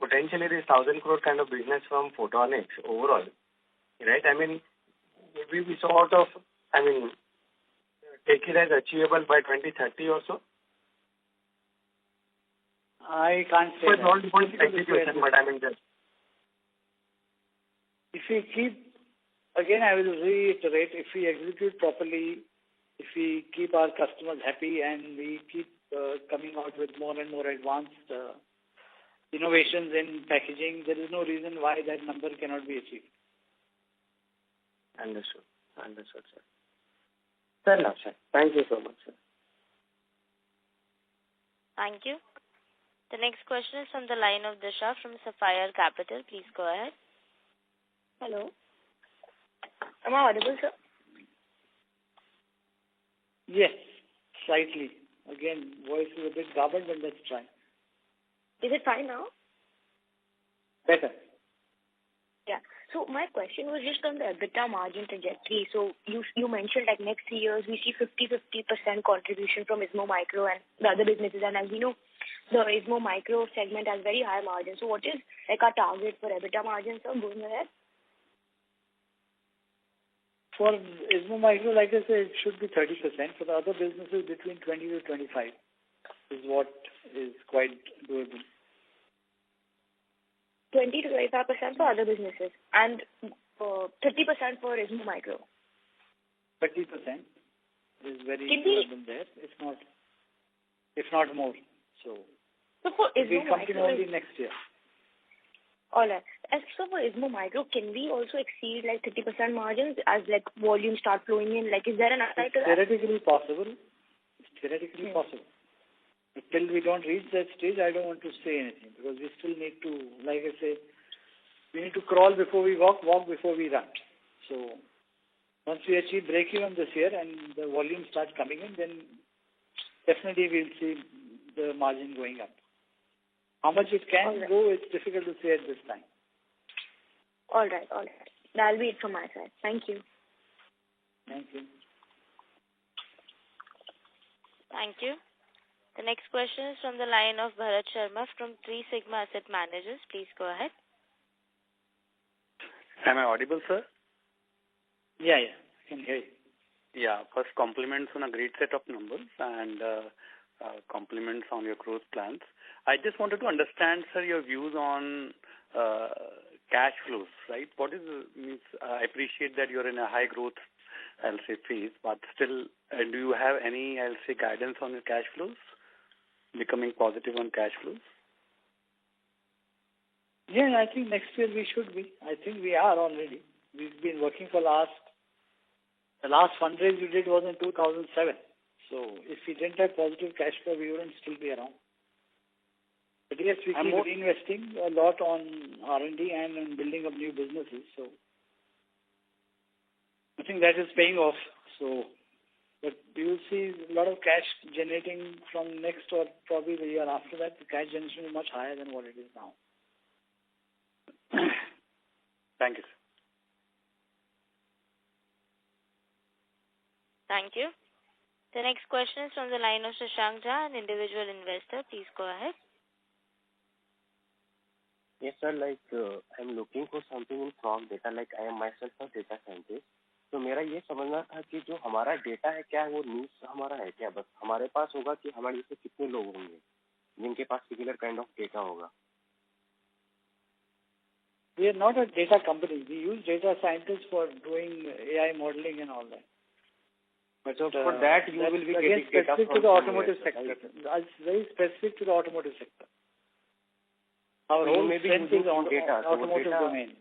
potentially this 1,000 crore kind of business from photonics overall, right? I mean, we sort of, take it as achievable by 2030 or so? I can't say that. Not execution, but just... If we keep, again I will reiterate, if we execute properly, if we keep our customers happy and we keep coming out with more and more advanced innovations in packaging, there is no reason why that number cannot be achieved. Understood, sir. Fair enough, sir. Thank you so much, sir. Thank you. The next question is from the line of Disha from Sapphire Capital. Please go ahead. Hello. Am I audible, sir? Yes, slightly. Again, voice is a bit garbled, but let's try. Is it fine now? Better. Yeah. So my question was just on the EBITDA margin trajectory. So you mentioned like next 3 years we see 50% contribution from IZMO Micro and the other businesses, and as we know, the IZMO Micro segment has very high margin. So what is like our target for EBITDA margin, sir, going ahead? For IZMO Micro, like I said, it should be 30%. For the other businesses, between 20 to 25 is what is quite doable. 20 to 25% for other businesses and 30% for IZMO Micro. 30% is very doable there. If not more. So for it will IZMO come Micro, only next year. All right. As for IZMO Micro, can we also exceed like 30% margins as like volume start flowing in? Like, is there an upside to that? Theoretically possible. It's theoretically possible. But till we don't reach that stage, I don't want to say anything because we still need to, like I say, we need to crawl before we walk before we run. So once we achieve break-even this year and the volume starts coming in, then definitely we'll see the margin going up. How much it can go, it's difficult to say at this time. All right. That'll be it from my side. Thank you. Thank you. Thank you. The next question is from the line of Bharat Sharma from 3 Sigma Asset Managers. Please go ahead. Am I audible, sir? Yeah, I can hear you. Yeah, first compliments on a great set of numbers and compliments on your growth plans. I just wanted to understand, sir, your views on cash flows, right? I appreciate that you're in a high growth, I'll say, phase, but still, do you have any, I'll say, guidance on your cash flows? Becoming positive on cash flows? Yeah, I think next year we should be. I think we are already. We've been working for the last fundraise we did was in 2007. So if we didn't have positive cash flow, we wouldn't still be around. But yes, we keep reinvesting a lot on R&D and on building up new businesses. So I think that is paying off. So, but we will see a lot of cash generating from next or probably the year after that. The cash generation is much higher than what it is now. Thank you, sir. Thank you. The next question is from the line of Shashank Jha, an individual investor. Please go ahead. Yes, sir. I'm looking for something in frog data. I am myself a data scientist. तो मेरा ये समझना था कि जो हमारा data है क्या वो न्यूज हमारा है क्या बस हमारे पास होगा कि हमारे जैसे कितने लोग होंगे जिनके पास सिमिलर काइंड ऑफ डेटा होगा. We are not a data company. We use data scientists for doing AI modeling and all that. But for that you will be getting data specific from to the automotive sector. Right? It's very specific to the automotive sector. Our whole strength is on automotive domain.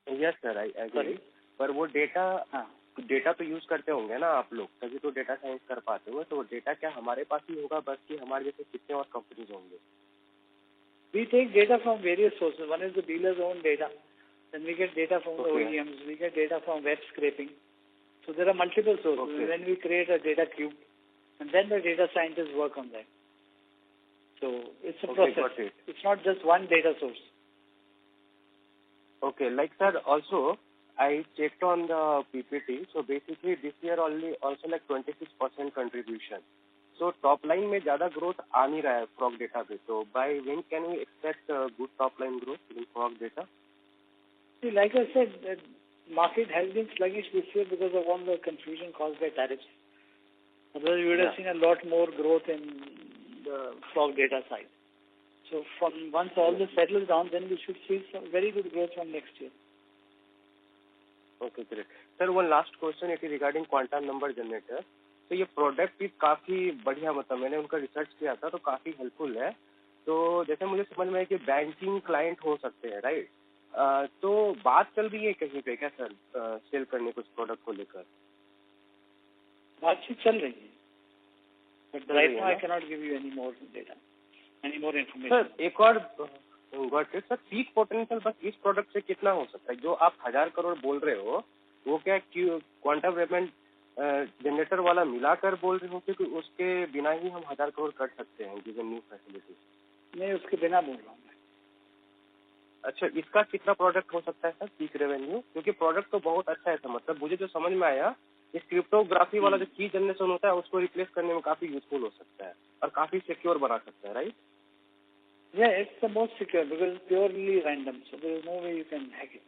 Yes, sir. I agree. पर वो data तो use करते होंगे ना आप लोग तभी तो डेटा साइंस कर पाते हो. तो वो डेटा क्या हमारे पास ही होगा बस कि हमारे जैसे कितने और कंपनीज होंगे. We take data from various sources. One is the dealer's own data. Then we get data from the OEMs. We get data from web scraping. So there are multiple sources. Okay. Then we create a data cube. And then the data scientists work on that. So it's a process. It's not just one data source. Okay. Sir, also, I checked on the PPT. So basically this year also 26% contribution. So top line में ज़्यादा growth आ नहीं रहा है frog data पे. So by when can we expect good top line growth in frog data? See, like I said, the market has been sluggish this year because of all the confusion caused by tariffs. Otherwise, we would have seen a lot more growth in the frog data side. So once all this settles down, then we should see some very good growth from next year. Okay, great. Sir, one last question. It is regarding quantum number generator. तो ये product भी काफी बढ़िया मतलब मैंने उनका research किया था तो काफी हेल्पफुल है. तो जैसे मुझे समझ में आया कि बैंकिंग क्लाइंट हो सकते हैं, राइट? तो बात चल रही है कहीं पे क्या सर सेल करने कुछ प्रोडक्ट को लेकर? बातचीत चल रही है. But right now I cannot give you any more data, any more information. Sir एक और सर पीक पोटेंशियल बस इस प्रोडक्ट से कितना हो सकता है? जो आप 1000 करोड़ बोल रहे हो वो क्या क्वांटम पेमेंट जनरेटर वाला मिलाकर बोल रहे हो कि उसके बिना ही हम 1000 करोड़ कर सकते हैं गिवन न्यू फैसिलिटी? नहीं, उसके बिना बोल रहा हूँ मैं. अच्छा, इसका कितना प्रोडक्ट हो सकता है सर पीक रेवेन्यू? क्योंकि प्रोडक्ट तो बहुत अच्छा है. मतलब मुझे जो समझ में आया इस क्रिप्टोग्राफी वाला जो की जनरेशन होता है उसको रिप्लेस करने में काफी यूजफुल हो सकता है और काफी सिक्योर बना सकता है, right? Yeah, it's the most secure because it's purely random, so there is no way you can hack it.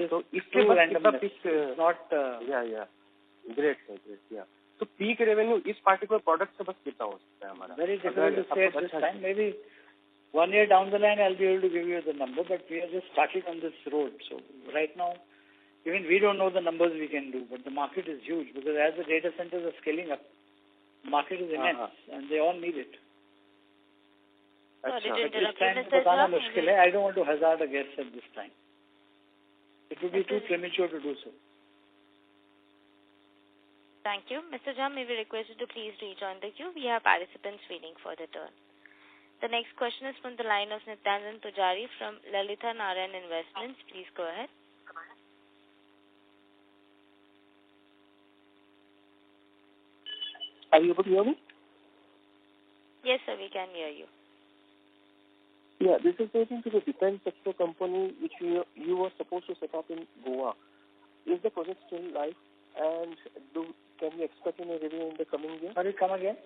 So इसके बाद peak not great sir, great. या तो पीक रेवेन्यू इस पार्टिकुलर प्रोडक्ट से बस कितना हो सकता है हमारा? Very difficult to say at this time. Maybe 1 year down the line I'll be able to give you the number, but we are just starting on this road. So right now, even we don't know the numbers we can do, but the market is huge because as the data centers are scaling up, the market is immense and they all need it. Sorry to But this interrupt time you, Mr. बताना Jha. मुश्किल है. I don't want to hazard a guess at this time. It would be too premature to do so. Thank you. Mr. Jha, may we request you to please rejoin the queue. We have participants waiting for the turn. The next question is from the line of Nityanand Pujari from Lalitha Narayan Investments. Please go ahead. Are you able to hear me? Yes, sir, we can hear you. Yeah, this is relating to the defense sector company which you were supposed to set up in Goa. Is the project still live? And can we expect any revenue in the coming year? Sorry, come again?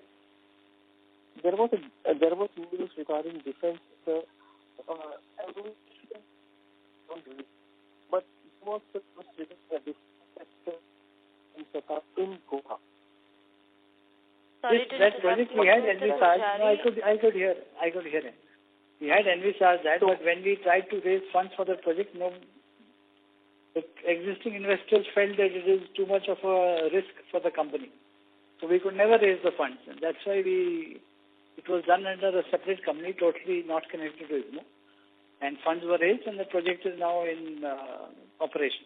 There was news regarding defense, but it was regarding a defense sector in Goa. Sorry yes, to that project we had envisaged. No, I could hear him. We had envisaged that, but when we tried to raise funds for the project, the existing investors felt that it is too much of a risk for the company. So we could never raise the funds. And that's why it was done under a separate company, totally not connected to IZMO. And funds were raised and the project is now in operation.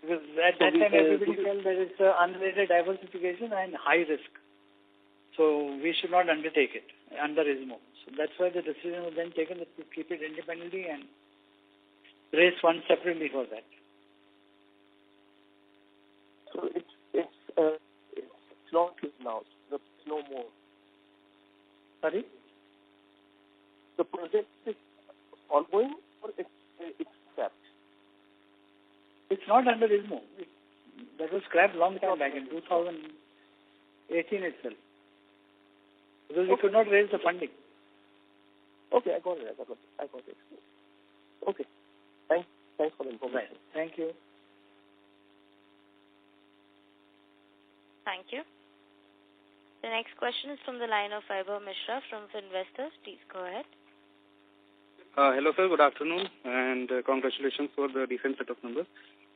Because at that time everybody felt that it's an unrelated diversification and high risk. So we should not undertake it under IZMO. So that's why the decision was then taken that we keep it independently and raise funds separately for that. So it's not now. There's no more. Sorry? The project is ongoing or it's capped? It's not under IZMO. That was scrapped long time back in 2018 itself. Because we could not raise the funding. Okay, I got it. Okay. Thanks for the information. Right. Thank you. Thank you. The next question is from the line of Vaibhav Mishra from Finvestors. Please go ahead. Hello, sir. Good afternoon, and congratulations for the decent set of numbers.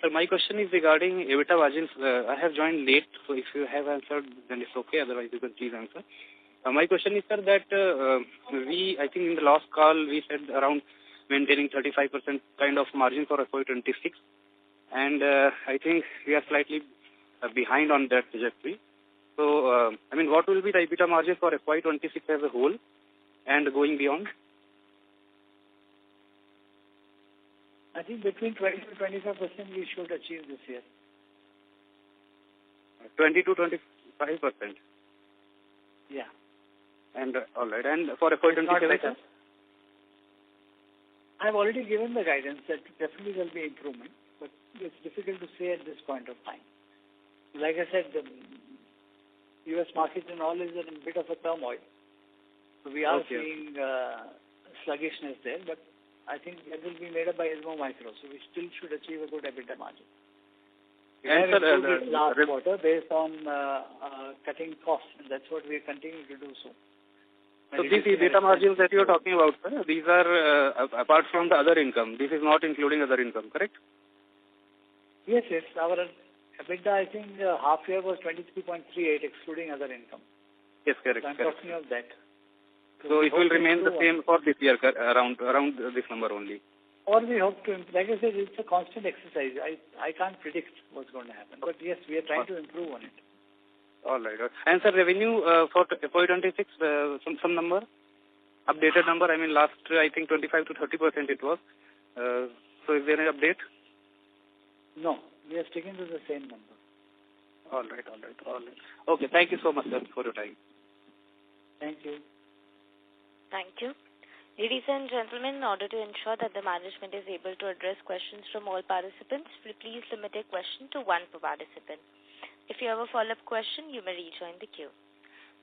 Sir, my question is regarding EBITDA margins. I have joined late, so if you have answered, then it's okay. Otherwise, you can please answer. My question is, sir, that I think in the last call, we said around maintaining 35% kind of margin for FY26, and I think we are slightly behind on that trajectory. So, what will be the EBITDA margin for FY26 as a whole and going beyond? I think between 20 to 25% we should achieve this year. 20 to 25%? Yeah. And all right. And for FY27? I've already given the guidance that definitely there will be improvement, but it's difficult to say at this point of time. Like I said, the U.S. market and all is in a bit of a turmoil. So we are seeing sluggishness there, but I think that will be made up by IZMO Micro, so we still should achieve a good EBITDA margin. We have improved last quarter based on cutting costs, and that's what we are continuing to do so. So these EBITDA margins that you are talking about, sir, these are apart from the other income. This is not including other income, correct? Yes. Our EBITDA, I think, half year was 23.38, excluding other income. Yes, correct. So I'm talking of that. So it will remain the same for this year, around this number only. Or we hope to, like I said, it's a constant exercise. I can't predict what's going to happen. But yes, we are trying to improve on it. All right. And sir, revenue for FY26, some number? Updated number? Last, I think 25 to 30% it was. So is there any update? No, we are sticking to the same number. All right. Okay, thank you so much, sir, for your time. Thank you. Thank you. Ladies and gentlemen, in order to ensure that the management is able to address questions from all participants, please limit your question to one per participant. If you have a follow-up question, you may rejoin the queue.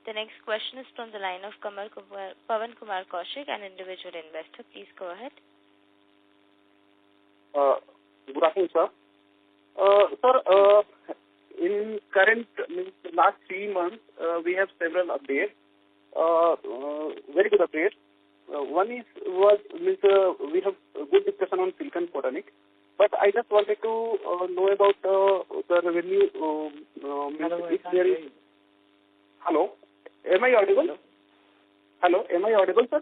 The next question is from the line of Pawan Kumar Kaushik, an individual investor. Please go ahead. Good afternoon, sir. Sir, in last 3 months, we have several updates. Very good updates. One we have a good discussion on silicon photonics, but I just wanted to know about the revenue. Hello, am I audible? Hello, am I audible, sir?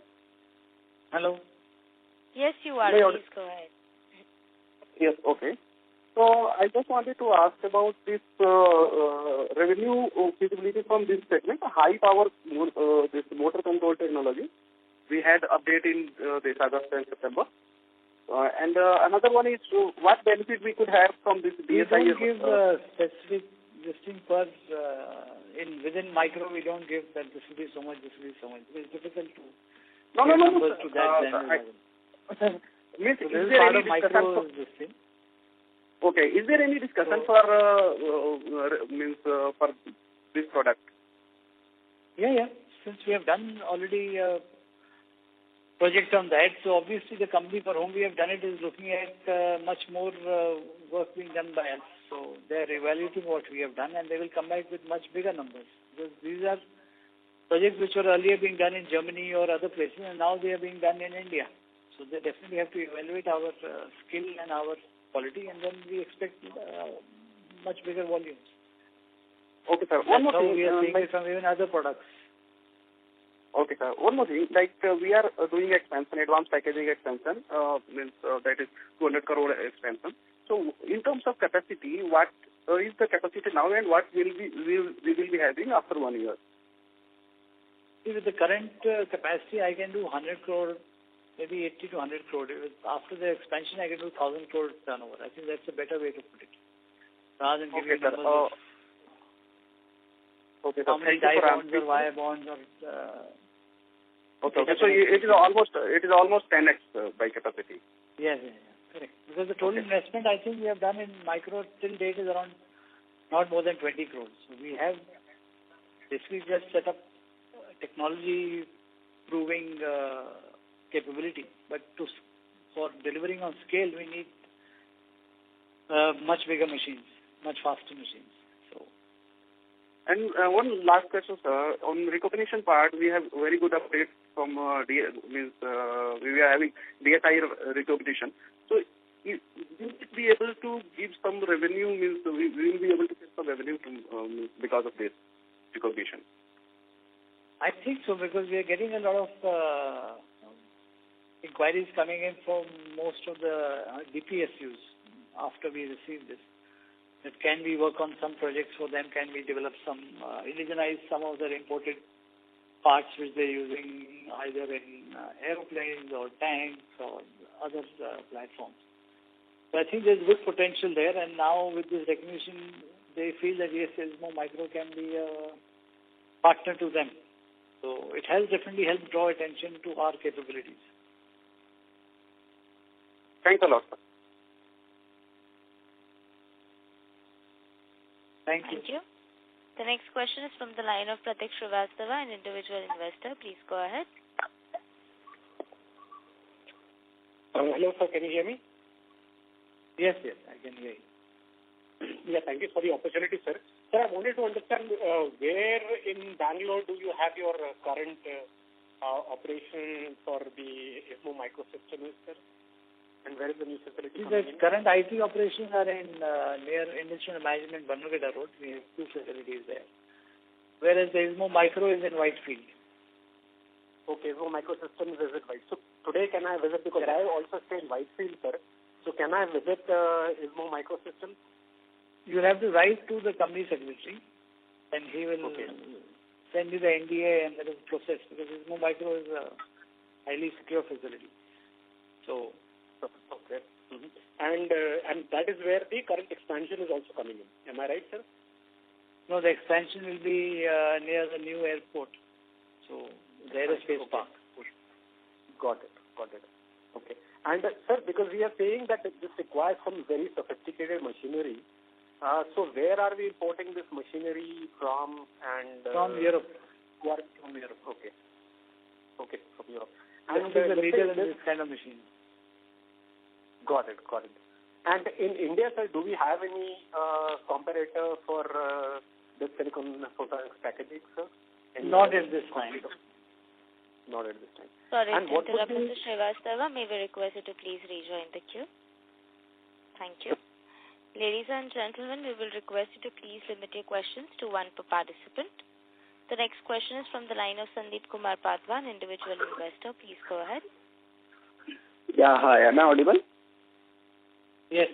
Hello. Yes, you are. Please go ahead. Yes, okay. So I just wanted to ask about this revenue feasibility from this segment, high power this motor control technology. We had update in this August and September. And another one is what benefit we could have from this DSI. We don't give specific listing per within micro. We don't give that this will be so much, this will be so much. It's difficult to numbers to that level. Is there any of micro this thing? Okay. Is there any discussion for this product? Yeah. Since we have done already project on that, so obviously the company for whom we have done it is looking at much more work being done by us. So they are evaluating what we have done, and they will come back with much bigger numbers. Because these are projects which were earlier being done in Germany or other places, and now they are being done in India. So they definitely have to evaluate our skill and our quality, and then we expect much bigger volumes. Okay, sir. One more thing. We are seeing it from even other products. Okay, sir. One more thing. We are doing expansion, advanced packaging expansion, that is 200 crore expansion. So in terms of capacity, what is the capacity now, and what we will be having after 1 year? With the current capacity, I can do 100 crore, maybe 80 to 100 crore. After the expansion, I can do 1,000 crore turnover. I think that's a better way to put it. Rather than giving numbers of how many die bonds or wire bonds or... Okay. So it is almost 10x by capacity. Yes, correct. Because the total investment I think we have done in micro till date is around not more than 20 crores. So we have basically just set up technology proving capability, but for delivering on scale, we need much bigger machines, much faster machines. So, and one last question, sir. On recognition part, we have very good updates from we are having DSI recognition. So, will it be able to give some revenue? Means we will be able to get some revenue from, because of this recognition. I think so, because we are getting a lot of inquiries coming in from most of the DPSUs after we receive this. That can we work on some projects for them? Can we develop some, indigenize some of their imported parts which they're using either in aeroplanes or tanks or other platforms? So I think there's good potential there, and now with this recognition, they feel that yes, IZMO Micro can be a partner to them. So it has definitely helped draw attention to our capabilities. Thanks a lot, sir. Thank you. The next question is from the line of Pratik Srivastava, an individual investor. Please go ahead. Hello, sir. Can you hear me? Yes, I can hear you. Yeah, thank you for the opportunity, sir. Sir, I wanted to understand where in Bangalore do you have your current operation for the IZMO Microsystem is, sir? And where is the new facility coming in? The current IT operations are in near Industrial Management, Banugada Road. We have 2 facilities there. Whereas the IZMO Micro is in Whitefield. Okay, IZMO Microsystems is at Whitefield. So today can I visit, because I also stay in Whitefield, sir. So can I visit IZMO Microsystems? You'll have to write to the company secretary, and he will send you the NDA and that is processed, because IZMO Micro is a highly secure facility. So, okay. Mm-hmm. And that is where the current expansion is also coming in. Am I right, sir? No, the expansion will be near the new airport. So, the aerospace park. Got it. Okay. And sir, because we are saying that this requires some very sophisticated machinery, so where are we importing this machinery from? And from Europe. From Europe. Okay, from Europe. And this is the leader in this kind of machine. Got it. And in India, sir, do we have any comparator for this silicon photonics packaging, sir? Not at this time. Not at this time. Sorry to interrupt, Mr. Srivastava. May we request you to please rejoin the queue? Thank you. Ladies and gentlemen, we will request you to please limit your questions to 1 per participant. The next question is from the line of Sandeep Kumar Patwan, individual investor. Please go ahead. Yeah, hi. Am I audible? Yes.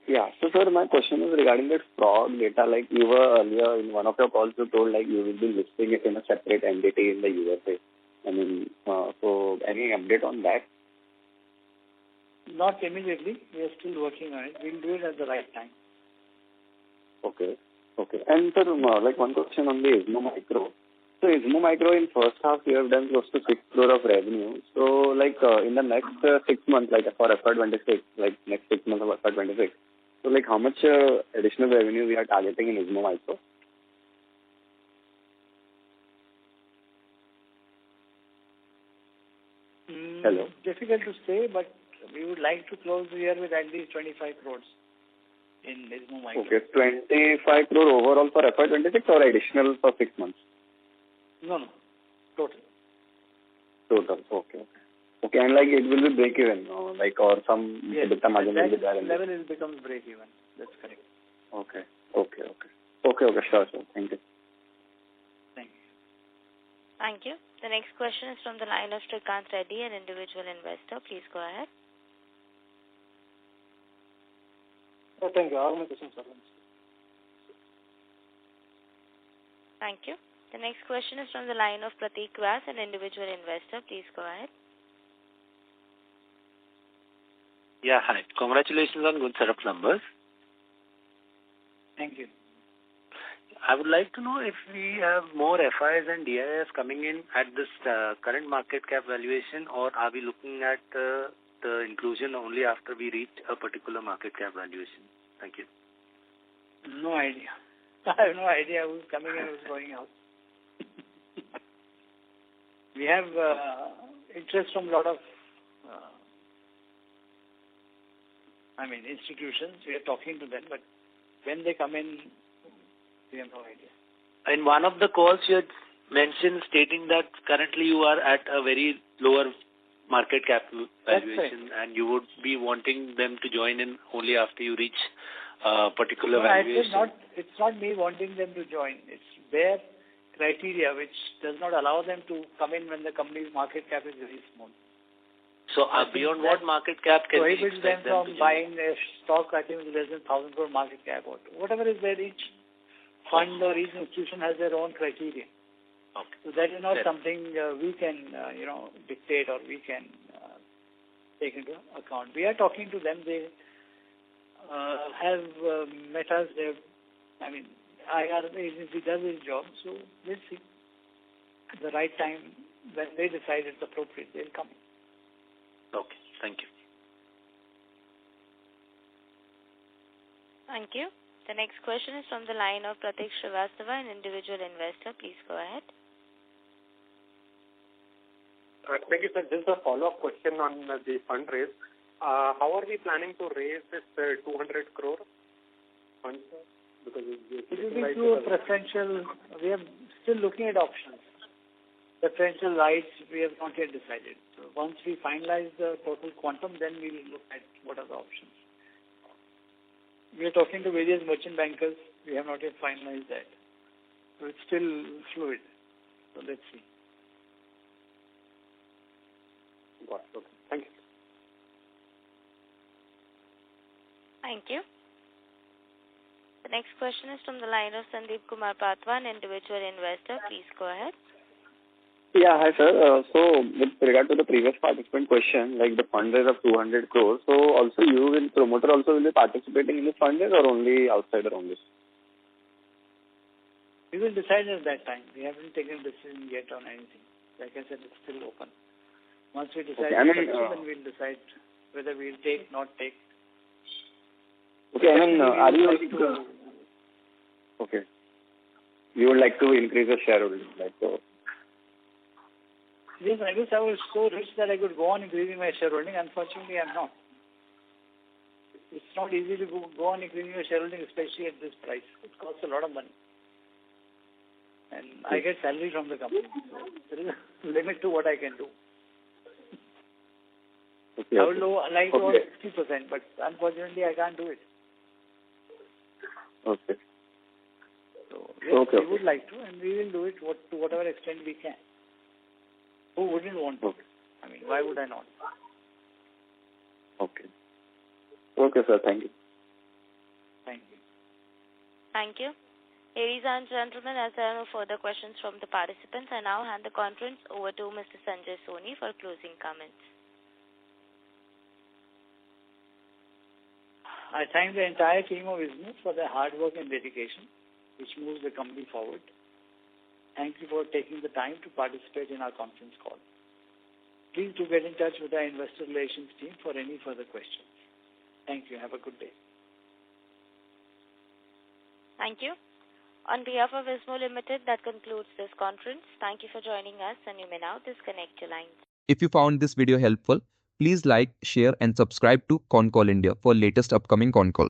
Yeah. So, sir, my question is regarding that fraud data. Like you were earlier in one of your calls, you told like you will be listing it in a separate entity in the USA. I mean, so any update on that? Not immediately. We are still working on it. We'll do it at the right time. Okay. And sir, like one question on the IZMO Micro. So IZMO Micro in first half you have done close to 6 crore of revenue. So like in the next 6 months, like for FY2026, like next 6 months of FY2026, so like how much additional revenue we are targeting in IZMO Micro? Hello. Difficult to say, but we would like to close the year with at least 25 crores in IZMO Micro. Okay, 25 crore overall for FY2026 or additional for 6 months? No. Total. Okay, and like it will be break even, like or some EBITDA margin will be there. Level it becomes break even. That's correct. Okay. Sure. Thank you. Thank you. The next question is from the line of Srikant Reddy, an individual investor. Please go ahead. Thank you. All my questions are answered. Thank you. The next question is from the line of Pratik Vyas, an individual investor. Please go ahead. Yeah, hi. Congratulations on good set of numbers. Thank you. I would like to know if we have more FIs and DIs coming in at this current market cap valuation, or are we looking at the inclusion only after we reach a particular market cap valuation? Thank you. No idea. I have no idea who's coming and who's going out. We have interest from a lot of, institutions. We are talking to them, but when they come in, we have no idea. In one of the calls, you had mentioned stating that currently you are at a very lower market cap valuation, and you would be wanting them to join in only after you reach a particular valuation. It's not me wanting them to join. It's their criteria which does not allow them to come in when the company's market cap is very small. So beyond what market cap can we expect them from to buying a stock, I think, less than 1,000 crore market cap or whatever is there. Each fund or each institution has their own criteria. Okay. So that is not something we can, dictate or we can take into account. We are talking to them. They have met us. IR agency does its job. So let's see. At the right time, when they decide it's appropriate, they'll come. Okay. Thank you. Thank you. The next question is from the line of Pratik Srivastava, an individual investor. Please go ahead. Thank you, sir. This is a follow-up question on the fundraise. How are we planning to raise this 200 crore fund, sir? Because it will be through a preferential. We are still looking at options. Preferential rights, we have not yet decided. So once we finalize the total quantum, then we will look at what are the options. We are talking to various merchant bankers. We have not yet finalized that. So it's still fluid. So let's see. Got it. Okay. Thank you. Thank you. The next question is from the line of Sandeep Kumar Patwa, an individual investor. Please go ahead. Yeah, hi sir. So with regard to the previous participant question, like the fundraise of 200 crores, so also promoter also will be participating in the fundraise or only outsider only? We will decide at that time. We haven't taken a decision yet on anything. Like I said, it's still open. Once we decide, then we'll decide whether we'll take, not take. Okay, are you okay? You would like to increase the shareholding, like so? Yes, I wish I was so rich that I could go on increasing my shareholding. Unfortunately, I'm not. It's not easy to go on increasing your shareholding, especially at this price. It costs a lot of money. And I get salary from the company. So there is a limit to what I can do. Okay, I would like to own 60%, but unfortunately, I can't do it. Okay. So, yes, we would like to, and we will do it to whatever extent we can. Who wouldn't want to? Why would I not? Okay. Okay, sir. Thank you. Thank you. Thank you. Ladies and gentlemen, as there are no further questions from the participants, I now hand the conference over to Mr. Sanjay Soni for closing comments. I thank the entire team of IZMO for their hard work and dedication, which moves the company forward. Thank you for taking the time to participate in our conference call. Please do get in touch with our investor relations team for any further questions. Thank you. Have a good day. Thank you. On behalf of IZMO Limited, that concludes this conference. Thank you for joining us, and you may now disconnect your lines. If you found this video helpful, please like, share and subscribe to Concall India for latest upcoming Concall.